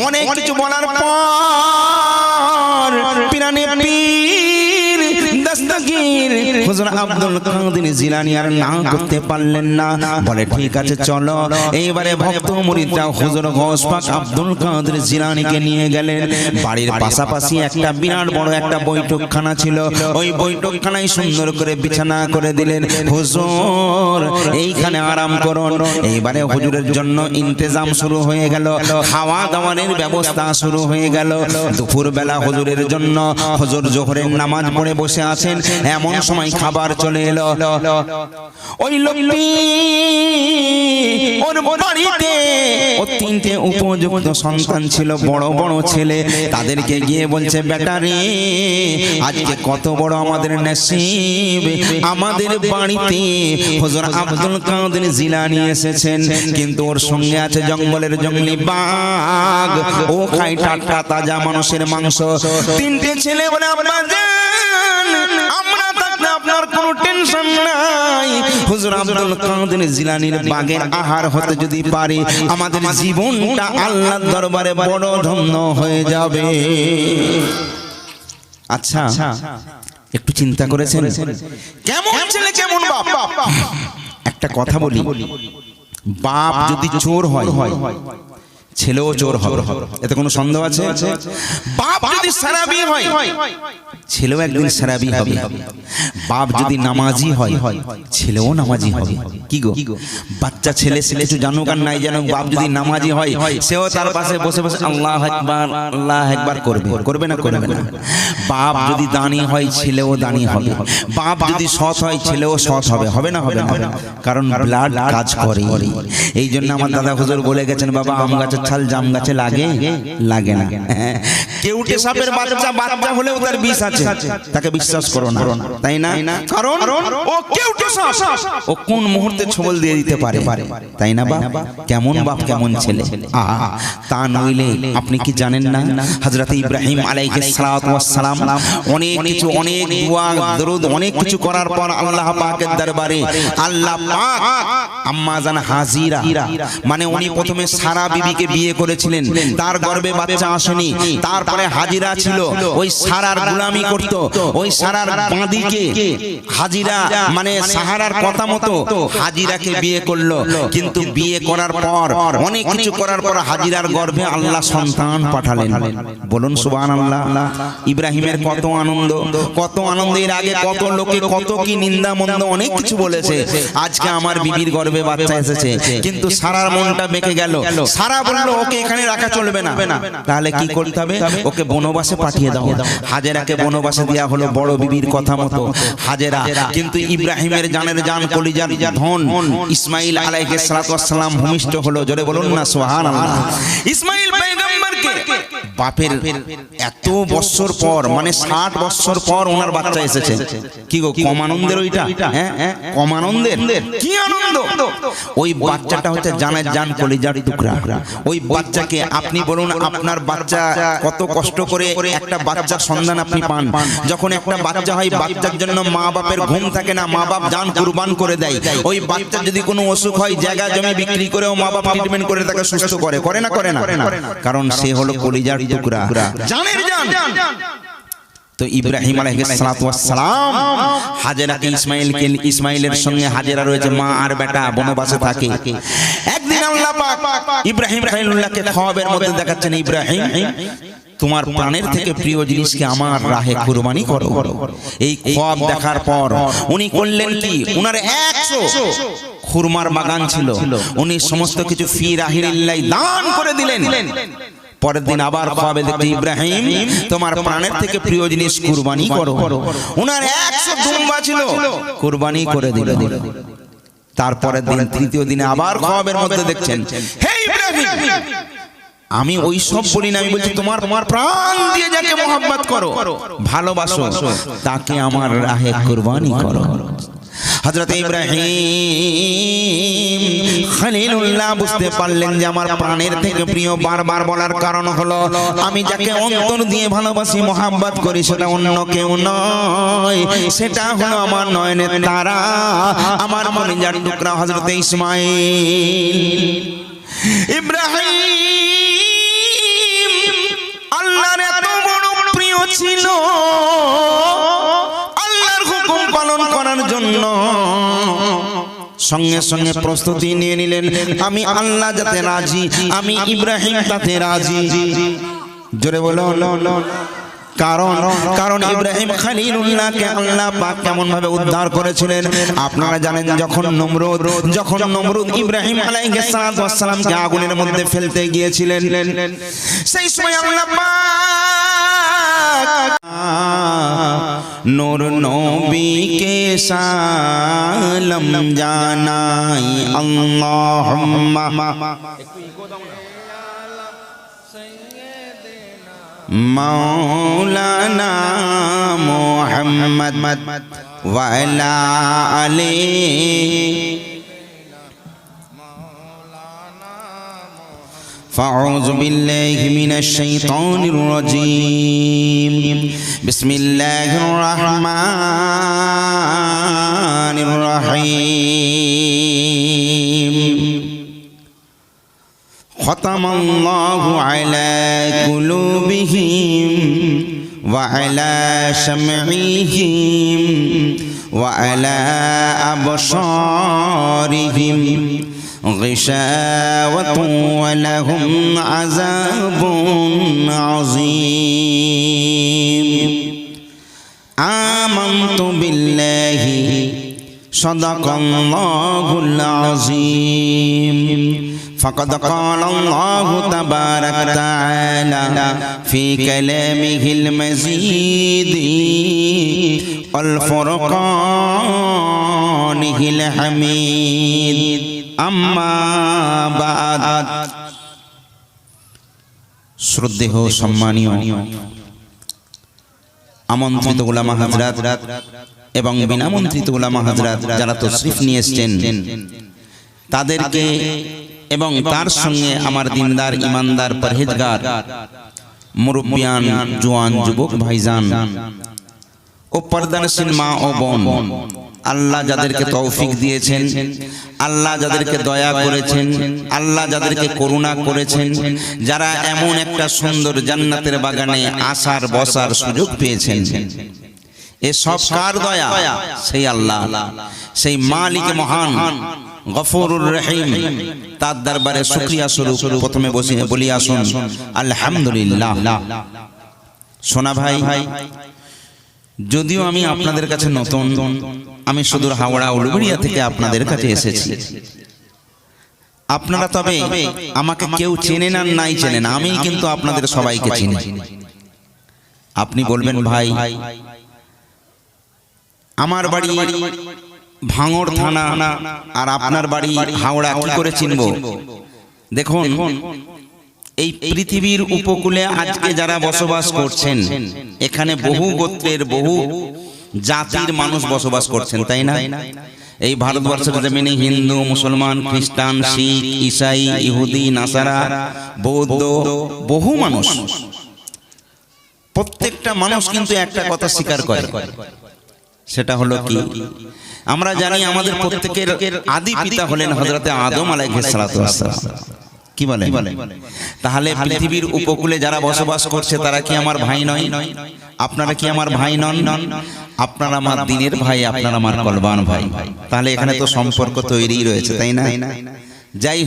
অনেক কিছু বলার পর পিরানে পীর দস্তগীর হুজুর আব্দুল কাদের জিলানী আর না করতে পারলেন না, বলে ঠিক আছে চলো। এইবারে ভক্ত মুরিদরা হুজুর গৌস পাক আব্দুল কাদের জিলানীকে নিয়ে গেলেন। বাড়ির পাশাপাশি একটা বিরাট বড় একটা বৈঠকখানা ছিল, ওই বৈঠকখানায় সুন্দর করে বিছানা করে দিলেন। হুজুর এইখানে আরাম করুন। এইবারে হুজুরের জন্য ইন্তেজাম শুরু হয়ে গেল, খাওয়া দাওয়ার ব্যবস্থা শুরু হয়ে গেল। দুপুর বেলা হুজুরের জন্য, হুজুর জোহরের নামাজ পড়ে বসে আছেন, এমন সময় খাবার চলে এলো। ওই লোকটি ওর বাড়িতে ও তিনটে উপযুক্ত সন্তান ছিল, বড় বড় ছেলে। তাদেরকে গিয়ে বলছে, বেটা রে আজকে কত বড় আমাদের নসিব, আমাদের বাড়িতে হুজুর আব্দুল কাদের জিলানী এসেছেন, কিন্তু ওর সঙ্গে আছে জঙ্গলের জঙ্গলি বাঘ, ও খায় টাটকা তাজা মানুষের মাংস। তিনটে ছেলে বলে, আমরা থাকলে আপনার কোনো টেনশন নাই, হুজুর আব্দুল কাদের জিলানীর বাগের আহার হতে যদি পারে আমাদের জীবনটা আল্লাহর দরবারে বড় ধন্য হয়ে যাবে। আচ্ছা একটু চিন্তা করেছেন কেমন ছেলে কেমন বাপ? একটা কথা বলি, বাপ যদি চোর হয় ছেলেও চোর হবে, এতে কোনো সন্দেহ আছে? বাপ যদি সারাবি হয় ছেলেও একদিন সারাবি হবে। বাপ যদি নামাজি হয় ছেলেও নামাজি হবে। কি গো, বাচ্চা ছেলে সে কিছু জানুক আর নাই জানুক, বাপ যদি নামাজি হয় সেও তার পাশে বসে বসে আল্লাহ আকবার আল্লাহ আকবার করবে, করবে না করবে না? বাপ যদি দানি হয় ছেলেও দানি হবে, বাপ যদি সৎ হয় ছেলেও সৎ হবে, হবে না? হবে না, কারণ ব্লাড কাজ করে। এই জন্য আমার দাদা হুজুর বলে গেছেন, বাবা আম গাছের ছাল জাম গাছে লাগে লাগে না। কেউটে সাপের বাচ্চা বাচ্চা হলেও তার বিষ আছে, তাকে বিশ্বাস করো না, তাই না? কারণ ও কেউটে সাপ, ও কোন মুহূর্তে ছবল দিয়ে দিতে পারে, তাই না? বাপ কেমন বাপ কেমন ছেলে। তা নইলে আপনি কি জানেন না হযরত ইব্রাহিম আলাইহিস সালাতু ওয়াস সালাম অনেক কিছু, অনেক দোয়া দরুদ অনেক কিছু করার পর আল্লাহ পাকের দরবারে আল্লাহ পাক আম্মা জান হাজিরা, মানে উনি প্রথমে সারা বিবিকে বিয়ে করেছিলেন, তার গর্ভে বাচ্চা আসেনি, তারপরে হাজিরা ছিল, ওই সারার গোলামি করত, ওই সারার বাঁদিকে হাজিরা মানে সাহারার কথা মতো হাজিরাকে বিয়ে করলো। কিন্তু বিয়ে করার পর অনেক কিছু করার পর হাজিরার গর্ভে আল্লাহ সন্তান পাঠালেন। বলুন সুবহানাল্লাহ। ইব্রাহিমের কত আনন্দ, কত আনন্দের আগে কত লোকে কত কি নিন্দা মন্দ অনেক কিছু বলেছে। আজকে আমার বিবির গর্ভে বাচ্চা এসেছে, কিন্তু সারার মনটা বেঁকে গেল। সারা বললো ওকে এখানে রাখা চলবে না, তাহলে কি করতে হবে? ওকে বনবাসে পাঠিয়ে দাও। হাজেরাকে বনবাসে দেওয়া হলো বড় বিবির কথা মতো। হাজেরা কিন্তু ইব্রাহিমের জানের জান কলিজার ধন ইসমাইল আলাইহিস সালাতু ওয়াস সালাম ভূমিষ্ঠ হলো। জোরে বলুন না সুবহানাল্লাহ। ইসমাইল পয়গম্বরকে বাপের এত বছর পর, মানে 60 বছর পর ওনার বাচ্চা এসেছে। কি গো, কম আনন্দের ওইটা? হ্যাঁ কম আনন্দের? কি আনন্দ! ওই বাচ্চাটা হচ্ছে জানের জান কলিজার টুকরা। ওই বাচ্চাকে আপনি বলুন, আপনার বাচ্চা কত কষ্ট করে একটা বাচ্চার সন্ধান আপনি পান। যখন একটা বাচ্চা হয়, বাচ্চার জন্য মা বাপের ঘুম থাকে না, মা বাপ জান কুরবান করে দেয়। ওই বাচ্চার যদি কোনো অসুখ হয়, জায়গা জমি বিক্রি করেও মা বাপ ট্রিটমেন্ট করে তাকে সুস্থ করে, করে না? করে না? কারণ সে হলো কলিজার টুকরা, জানের জান। তো ইব্রাহিম আলাইহিস সালাতু ওয়াস সালাম হাজেরাকে ইসমাইলের সঙ্গে, হাজেরা রয়েছে মা আর বেটা বনবাসে থাকে। একদিন আল্লাহ পাক ইব্রাহিম খলিলুল্লাহকে খ্বাবের মধ্যে দেখাচ্ছেন, ইব্রাহিম তোমার প্রাণের থেকে প্রিয় জিনিসকে আমার রাহে কুরবানি করো। এই খ্বাব দেখার পর উনি করলেন কি, উনার 100 খুরমার বাগান ছিল, উনি সমস্ত কিছু ফি রাহিলিল্লাহ দান করে দিলেন। পরের দিন আবার খ্বাবে দেখতে, ইব্রাহিম তোমার প্রাণের থেকে প্রিয় জিনিস কুরবানি করো। উনার 100 দুম্বা ছিল, কুরবানি করে দিল। তারপরের দিন তৃতীয় দিনে আবার খ্বাবের মধ্যে দেখছেন, হে ইব্রাহিম আমি ওই সব বলি না, আমি বলছি তোমার প্রাণ দিয়ে যাকে মোহাব্বত করো, ভালোবাসো, তাকে আমার রাহে কুরবানি করো। হযরত ইব্রাহিম খলিলুল্লাহ বুঝতে পারলেন যে আমার প্রাণের থেকে প্রিয় বারবার বলার কারণ হলো আমি যাকে অন্তর দিয়ে ভালোবাসি, মোহাব্বত করি, সেটা অন্য কেউ নয়, সেটা হলো আমার নয়নের তারা, আমার কলিজার টুকরা হযরত ইসমাইল। ইব্রাহিম আল্লাহর এত বড় প্রিয় ছিল, আল্লাহর হুকুম পালন করার জন্য সঙ্গে সঙ্গে প্রস্তুতি নিয়ে নিলেন। আমি আল্লাহ যাতে রাজি, আমি ইব্রাহিম তাতে রাজি। জোরে বলো কারণ ইব্রাহিম খলিলুল্লাহকে আল্লাহ পাক কেমন ভাবে উদ্ধার করেছিলেন আপনারা জানেন। যখন নমরুদ ইব্রাহিম আলাইহিস সালাতু ওয়াস সালামকে আগুনের মধ্যে ফেলতে গিয়েছিলেন, সেই সময় আল্লাহ পাক নূর নবীকে সালাম জানাই আল্লাহুম্মা মাওলানা মুহাম্মদ ওয়া আলা আলিহি ফাউযু বিল্লাহি মিনাশ শাইতানির রাজীম। বিসমিল্লাহির রাহমানির রহিম। খতামাল্লাহু আলা কুলুবিহিম ওয়া আলা শামঈহিম ওয়া আলা আবসারিহিম গিশাওয়াতুন ওয়া লাহুম আযাবুন আযীম। আমানতু বিল্লাহি সাদাকাল্লাহুল আযীম। فقد قال الله تبارك وتعالى في كلامه المجيد والفرقانه الحميد أما بعد। শ্রদ্ধেয় সম্মানীয় আমন্ত্রিত উলামা হযরত এবং বিনামন্ত্রিত উলামা হযরত যারা তশরিফ নিয়ে এসেছেন তাদেরকে এবং তার সঙ্গে আমার দিনদার ইমানদার পরহেজগার মুরব্বিয়ান জওয়ান যুবক ভাইজান ও পর্দানশীল মা ও বোন, আল্লাহ যাদেরকে তৌফিক দিয়েছেন, আল্লাহ যাদেরকে দয়া করেছেন, আল্লাহ যাদেরকে করুণা করেছেন, যারা এমন একটা সুন্দর জান্নাতের বাগানে আসার বসার সুযোগ পেয়েছেন, এ সব কার দয়া? সেই আল্লাহ, সেই মালিক মহান গফুরুর রহিম, তার দরবারে শুকরিয়া স্বরূপ প্রথমে বলি আসুন আলহামদুলিল্লাহ। সোনা ভাই, যদিও আমি আপনাদের কাছে নতুন, আমি সুদূর হাওড়া উলুবেড়িয়া থেকে আপনাদের কাছে এসেছি। আপনারা তবে আমাকে কেউ চেনেন আর নাই চেনেন, আমি কিন্তু আপনাদের সবাইকে চিনি। আপনি বলবেন ভাই আমার বাড়ি ভাঙড় থানা আর আপনার বাড়ি হাওড়া, কি করে চিনব? দেখুন, এই পৃথিবীর উপকূলে আজকে যারা বসবাস করছেন, এখানে বহু গোত্রের বহু জাতির মানুষ বসবাস করছেন, তাই না? এই ভারতবর্ষের জমিনে হিন্দু, মুসলমান, খ্রিস্টান, শিখ, ঈসাই, ইহুদি, নাসারা, বৌদ্ধ, বহু মানুষ। প্রত্যেকটা মানুষ কিন্তু একটা কথা স্বীকার করে, সেটা হলো কি? আমরা জানি আমাদের প্রত্যেকের আদি পিতা হলেন হযরতে আদম আলাইহিস সালাতু ওয়াস সালাম। কি বলেন? তাহলে পৃথিবীর উপকূলে যারা বসবাস করছে তারা কি আমার ভাই নয়? আপনারা কি আমার ভাই নন? আপনারা আমার দিনের ভাই, আপনারা আমার কলবান ভাই। তাহলে এখানে তো সম্পর্ক তৈরি রয়েছে, তাই না? যাই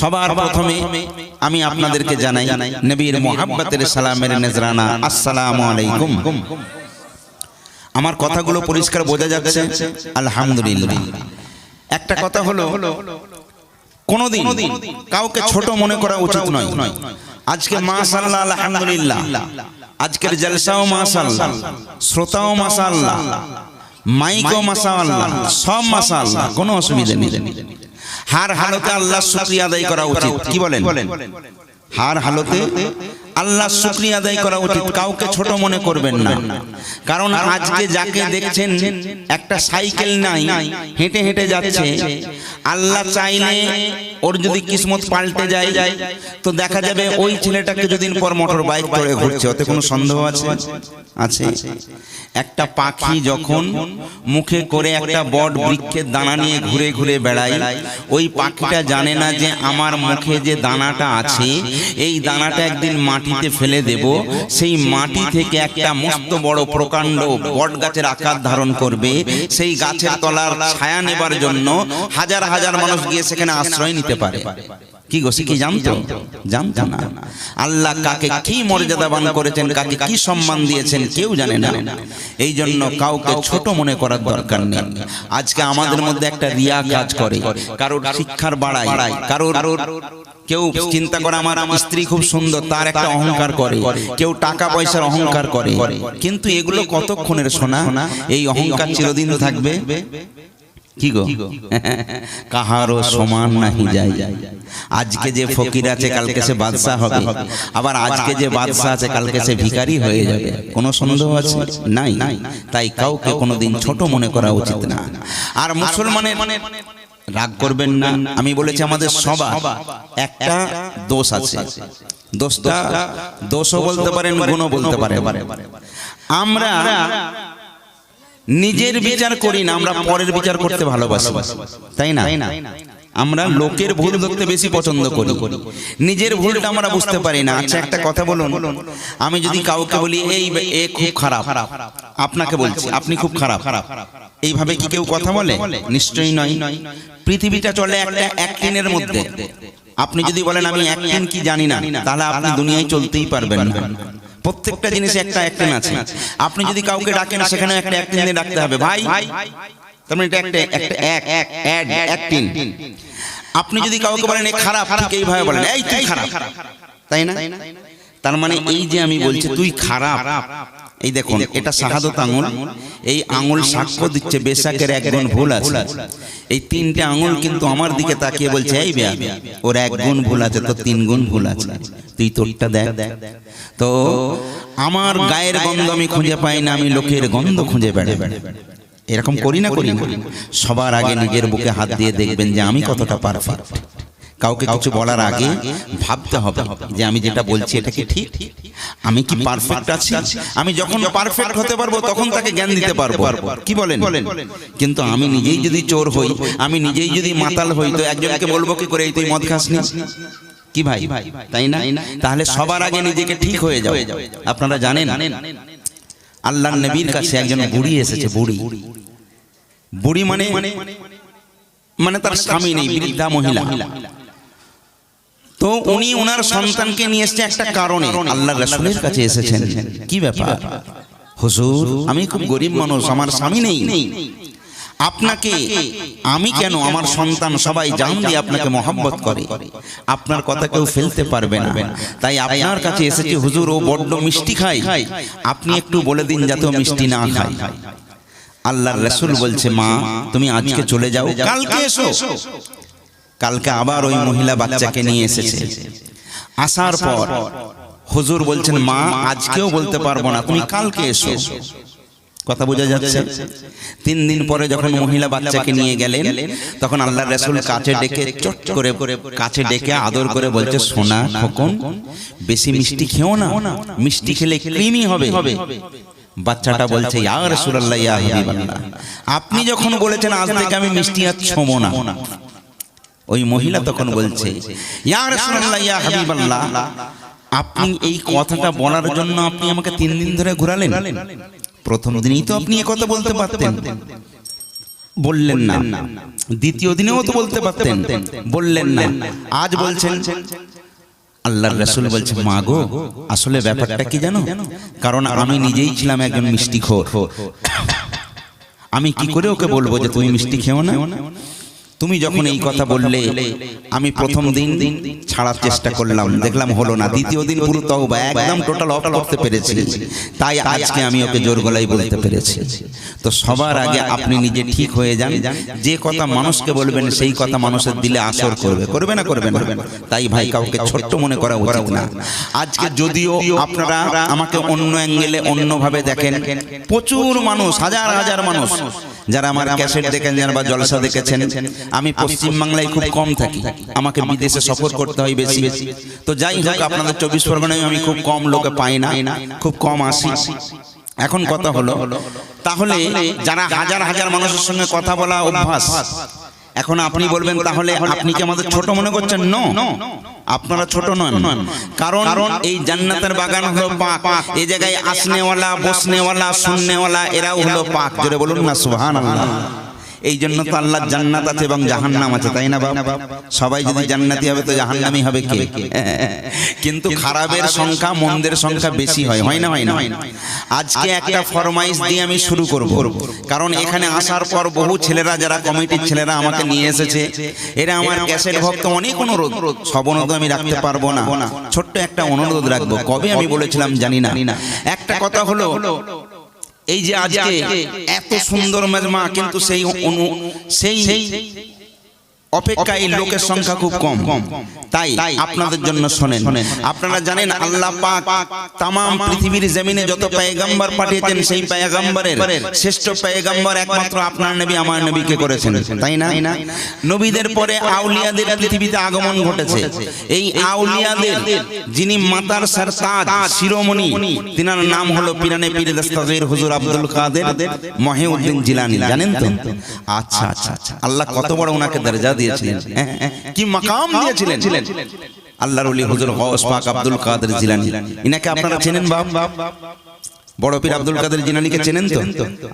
সবার প্রথমে আমি আপনাদেরকে জানাই নবীর মুহাব্বতের সালামের নজরানা, আসসালামু আলাইকুম। আমার কথাগুলো পরিষ্কার বোঝা যাচ্ছে? আলহামদুলিল্লাহ। একটা কথা হলো, কোনদিন কাউকে ছোট মনে করা উচিত নয়। আজকে মাশাআল্লাহ আলহামদুলিল্লাহ, আজকের জলসাও মাশাআল্লাহ, শ্রোতাও মাশাআল্লাহ, মাইকও মাশাআল্লাহ, সব মাশাআল্লাহ, কোনো অসুবিধা নেই। হার হালতে আল্লাহর শুকরিয়া আদায় করা উচিত। কি বলেন? হার হালতে আল্লাহর শুকরিয়া আদায় করা উচিত, কাউকে ছোট মনে করবেন না। কারণ আজকে যাকে দেখছেন একটা সাইকেল নাই, হেঁটে হেঁটে যাচ্ছে, আল্লাহ চাইলে ওর যদি কিসমত পাল্টে যায় তো দেখা যাবে ওই ছেলেটা কিছুদিন পর মোটর বাইক চড়ে ঘুরছে, ওতে কোনো সন্দেহ আছে? আছে। একটা পাখি যখন মুখে করে একটা বট বৃক্ষের দানা নিয়ে ঘুরে ঘুরে বেড়ায়, ওই পাখিটা জানে না যে আমার মুখে যে দানাটা আছে এই দানাটা একদিন মাটিতে ফেলে দেব, সেই মাটি থেকে একটা মস্ত বড় প্রকাণ্ড বট গাছের আকার ধারণ করবে, সেই গাছের তলার ছায়া নেবার জন্য হাজার হাজার মানুষ গিয়ে সেখানে আশ্রয় নিতে পারে। কি গোসি কি জানতো? জানতো না। আল্লাহ কাকে কি মর্যাদাবান করেছেন, কাকে কি সম্মান দিয়েছেন কেউ জানে না। এই জন্য কাউকে ছোট মনে করার দরকার নেই। আজকে আমাদের মধ্যে একটা রিয়া কাজ করে, কারোর শিক্ষার বাড়ায়, কারোর কেউ চিন্তা করে আমার স্ত্রী খুব সুন্দর, তার একটা অহংকার করে, কেউ টাকা পয়সার অহংকার করে। কিন্তু এগুলো কতক্ষণের শোনা? এই অহংকার চিরদিন থাকবে। কি গো, কাহারও সমান নাহি যায়। আজকে যে ফকির আছে কালকে সে বাদশা হবে, আবার আজকে যে বাদশা আছে কালকে সে ভিখারি হয়ে যাবে। কোনো সন্দেহ আছে? নাই। তাই কাউকে কোনোদিন ছোট মনে করা উচিত না। আর মুসলমানের রাগ করবেন না, আমি বলেছি আমাদের সবার একটা দোষ আছে। দোষটা দোষও বলতে পারেন, গুণও বলতে পারেন। আমরা নিজের বিচার করি না, আমরা পরের বিচার করতে ভালোবাসি, তাই না? আমরা লোকের ভুল ধরতে বেশি পছন্দ করি, নিজের ভুলটা আমরা বুঝতে পারি না। আচ্ছা একটা কথা বলুন, আমি যদি কাউকে বলি এই এ খুব খারাপ, আপনাকে বলছি আপনি খুব খারাপ, এইভাবে কি কেউ কথা বলে? নিশ্চয়ই নয়। পৃথিবীটা চলে একটা অ্যাক্টিনের মধ্যে। আপনি যদি বলেন আমি অ্যাক্টিং কি জানি না, তাহলে আপনি দুনিয়ায় চলতেই পারবেন না। প্রত্যেকটা জিনিসে একটা অ্যাক্টিং আছে। আপনি যদি কাউকে ডাকেন সেখানে একটা অ্যাক্টিং দিয়ে ডাকতে হবে, ভাই, তার মানে এটা একটা অ্যাক্টিং। আপনি যদি কাউকে বলেন এই খারাপ, ঠিক এইভাবে বলেন এই তুই খারাপ, তাই না? তার মানে এই যে আমি বলছি তুই খারাপ, এই দেখুন এটা শাহাদত আঙুল, এই আঙুল সাক্ষ্য দিচ্ছে বেশাকের এক গুণ ভুল আছে। এই তিনটে আঙুল কিন্তু আমার দিকে তাকিয়ে বলছে এই বেয়া, ওর এক গুণ ভুল আছে তো 3 গুণ ভুল আছে, তুই তোরটা দেখ। তো আমার গায়ের গন্ধ আমি খুঁজে পাই না, আমি লোকের গন্ধ খুঁজে বেড়াই। এরকম করি না? সবার আগে নিজের বুকে হাত দিয়ে দেখবেন যে আমি কতটা পারফেক্ট। কাউকে কিছু বলার আগে ভাবতে হবে যে আমি যেটা বলছি এটা কি ঠিক, আমি কি পারফেক্ট আছি? আমি যখন পারফেক্ট হতে পারবো তখন তাকে জ্ঞান দিতে পারবো। কি বলেন? কিন্তু আমি নিজেই যদি চোর হই, আমি নিজেই যদি মাতাল হই, তো একজনকে বলবো কি করে এই তুই মদ খাসনি? কি ভাই, তাই না? তাহলে সবার আগে নিজেকে ঠিক হয়ে যাও। আপনারা জানেন আল্লাহর নবীর কাছে একজন বুড়ি এসেছে। বুড়ি মানে তার স্বামী নেই, বৃদ্ধা মহিলা। তো উনি ওনার সন্তানকে নিয়ে এসেছে একটা কারণে, আল্লাহর রাসূলের কাছে এসেছেন। কি ব্যাপার? হুজুর আমি খুব গরিব মানুষ, আমার স্বামী নেই, আপনাকে আমি কেন, আমার সন্তান সবাই জান দিয়ে আপনাকে মহব্বত করে, আপনার কথা কেউ ফেলতে পারবে না, তাই আপনার কাছে এসেছি হুজুর। ও বড্ড মিষ্টি খায়, আপনি একটু বলে দিন যাতে ও মিষ্টি না খায়। আল্লাহর রাসূল বলছে মা তুমি আজকে চলে যাও, কালকে এসো। কালকে আবার ওই মহিলা বাচ্চাকে নিয়ে এসেছে। আসার পর হুজুর বলছেন মা আজকেও বলতে পারবো না, তুমি কালকে এসো। কথা বোঝা যাচ্ছে? 3 দিন পরে যখন মহিলা বাচ্চাকে নিয়ে গেলেন, তখন আল্লাহর রাসূল কাছে ডেকে চট করে কাছে ডেকে আদর করে বলছে সোনা খোকন, বেশি মিষ্টি খেও না, মিষ্টি খেলে কৃমি হবে। বাচ্চাটা বলছে ইয়া রাসূলুল্লাহ ইয়া হাবিবাল্লাহ, আপনি যখন বলেছেন আজ থেকে আমি মিষ্টি আর ছোঁবো না। ওই মহিলা তখন বলছে ইয়া রাসূলুল্লাহ ইয়া হাবিবাল্লাহ, আপনি এই কথাটা বলার জন্য আপনি আমাকে 3 দিন ধরে ঘোরালেন, প্রথম দিনই তো আপনি এই কথা বলতে পারতেন, বললেন না। দ্বিতীয় দিনেও তো বলতে পারতেন, বললেন না। আজ বলছেন। আল্লাহর রাসূল বলছে মা গো আসলে ব্যাপারটা কি জানো, কারণ আমি নিজেই ছিলাম একজন মিষ্টিখোর, আমি কি করে ওকে বলবো যে তুমি মিষ্টি খেও না? তুমি যখন এই কথা বললে আমি প্রথম দিন ছাড়ার চেষ্টা করলাম, দেখলাম হলো না। দ্বিতীয় দিন পুরো তওবা একদম টোটাল অফ করতে পেরেছি, তাই আজকে আমি ওকে জোর গলায় বলতে পেরেছি। তো সবার আগে আপনি নিজে ঠিক হয়ে যান, যে কথা মানুষকে বলবেন সেই কথা মানুষের দিলে আসর করবে, করবে না করবে না? তাই ভাই কাউকে ছোট্ট মনে করা উচিত না। আজকে যদিও আপনারা আমাকে অন্য অ্যাঙ্গেলে অন্যভাবে দেখেন, প্রচুর মানুষ, হাজার হাজার মানুষ যারা আমার ক্যাসেট দেখেছেন বা জলসা দেখেছেন, আমি পশ্চিম বাংলায় খুব কম থাকি, আমাকে বিদেশে সফর করতে হয় বেশি বেশি। তো যাই হোক, আপনাদের 24 পরগনায় আমি খুব কম লোকে পাই না, খুব কম আসি। এখন কথা হলো, তাহলে যারা হাজার হাজার মানুষের সঙ্গে কথা বলা অভ্যাস, এখন আপনি বলবেন তাহলে আপনি কি আমাদের ছোট মনে করছেন? নো, আপনারা ছোট নন। কারণ এই জান্নাতের বাগান হলো পাক, এই জায়গায় আসনেওয়ালা, বসনেওয়ালা, শুননেওয়ালা এরাও হলো পাক। জোরে বলুন না সুবহানাল্লাহ। এই জন্য তো আল্লাহর জান্নাত আছে এবং জাহান্নাম আছে, তাই না বাপ? সবাই যদি জান্নাতি হবে তো জাহান্নামী হবে কে? কিন্তু খারাপের সংখ্যা, মন্দের সংখ্যা বেশি হয়, হয় না? আজকে একটা ফরমাইশ দিয়ে আমি শুরু করব, কারণ এখানে আসার পর বহু ছেলেরা, যারা কমিটির ছেলেরা আমাকে নিয়ে এসেছে, এরা আমার ক্যাসেট ভক্ত, অনেক অনুরোধ, সব অনুরোধ আমি রাখতে পারবো না, ছোট্ট একটা অনুরোধ রাখবো। কবে আমি বলেছিলাম জানি না। একটা কথা হলো, এই যে আজকে এত সুন্দর মেজমা, কিন্তু সেই অপেক্ষায় লোকের সংখ্যা খুব কম। তাই আপনাদের জন্য শোনেন, আপনারা জানেন আল্লাহ পাক তামাম পৃথিবীর জমিনে যত পয়গম্বর পাঠিয়েছেন, সেই পয়গম্বরের শ্রেষ্ঠ পয়গম্বর একমাত্র আপনার নবী, আমার নবীকে করেছেন, তাই না? নবীদের পরে আউলিয়াদের পৃথিবীতে আগমন ঘটেছে। এই আউলিয়াদের যিনি মাতার সরতাজ, শিরোমণি, তিনার নাম হলো পিরানে পীর দস্তগীর হুজুর আব্দুল কাদের মহিউদ্দিন জিলানী। জানেন তো? আচ্ছা, আল্লাহ কত বড় ওনাকে দরজা দিয়েছিলেন, কি মাকাম দিয়েছিলেন। আল্লাহর ওলি হুজুর গৌস পাক আব্দুল কাদের জিলানী, ইনাকে আপনারা চেনেন বাপ? বড় পীর আব্দুল কাদের জিলানীকে চেনেন তো?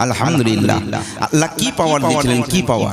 আলহামদুলিল্লাহ। আল্লাহ কি পাওয়ার দিয়েছিলেন, কি পাওয়ার!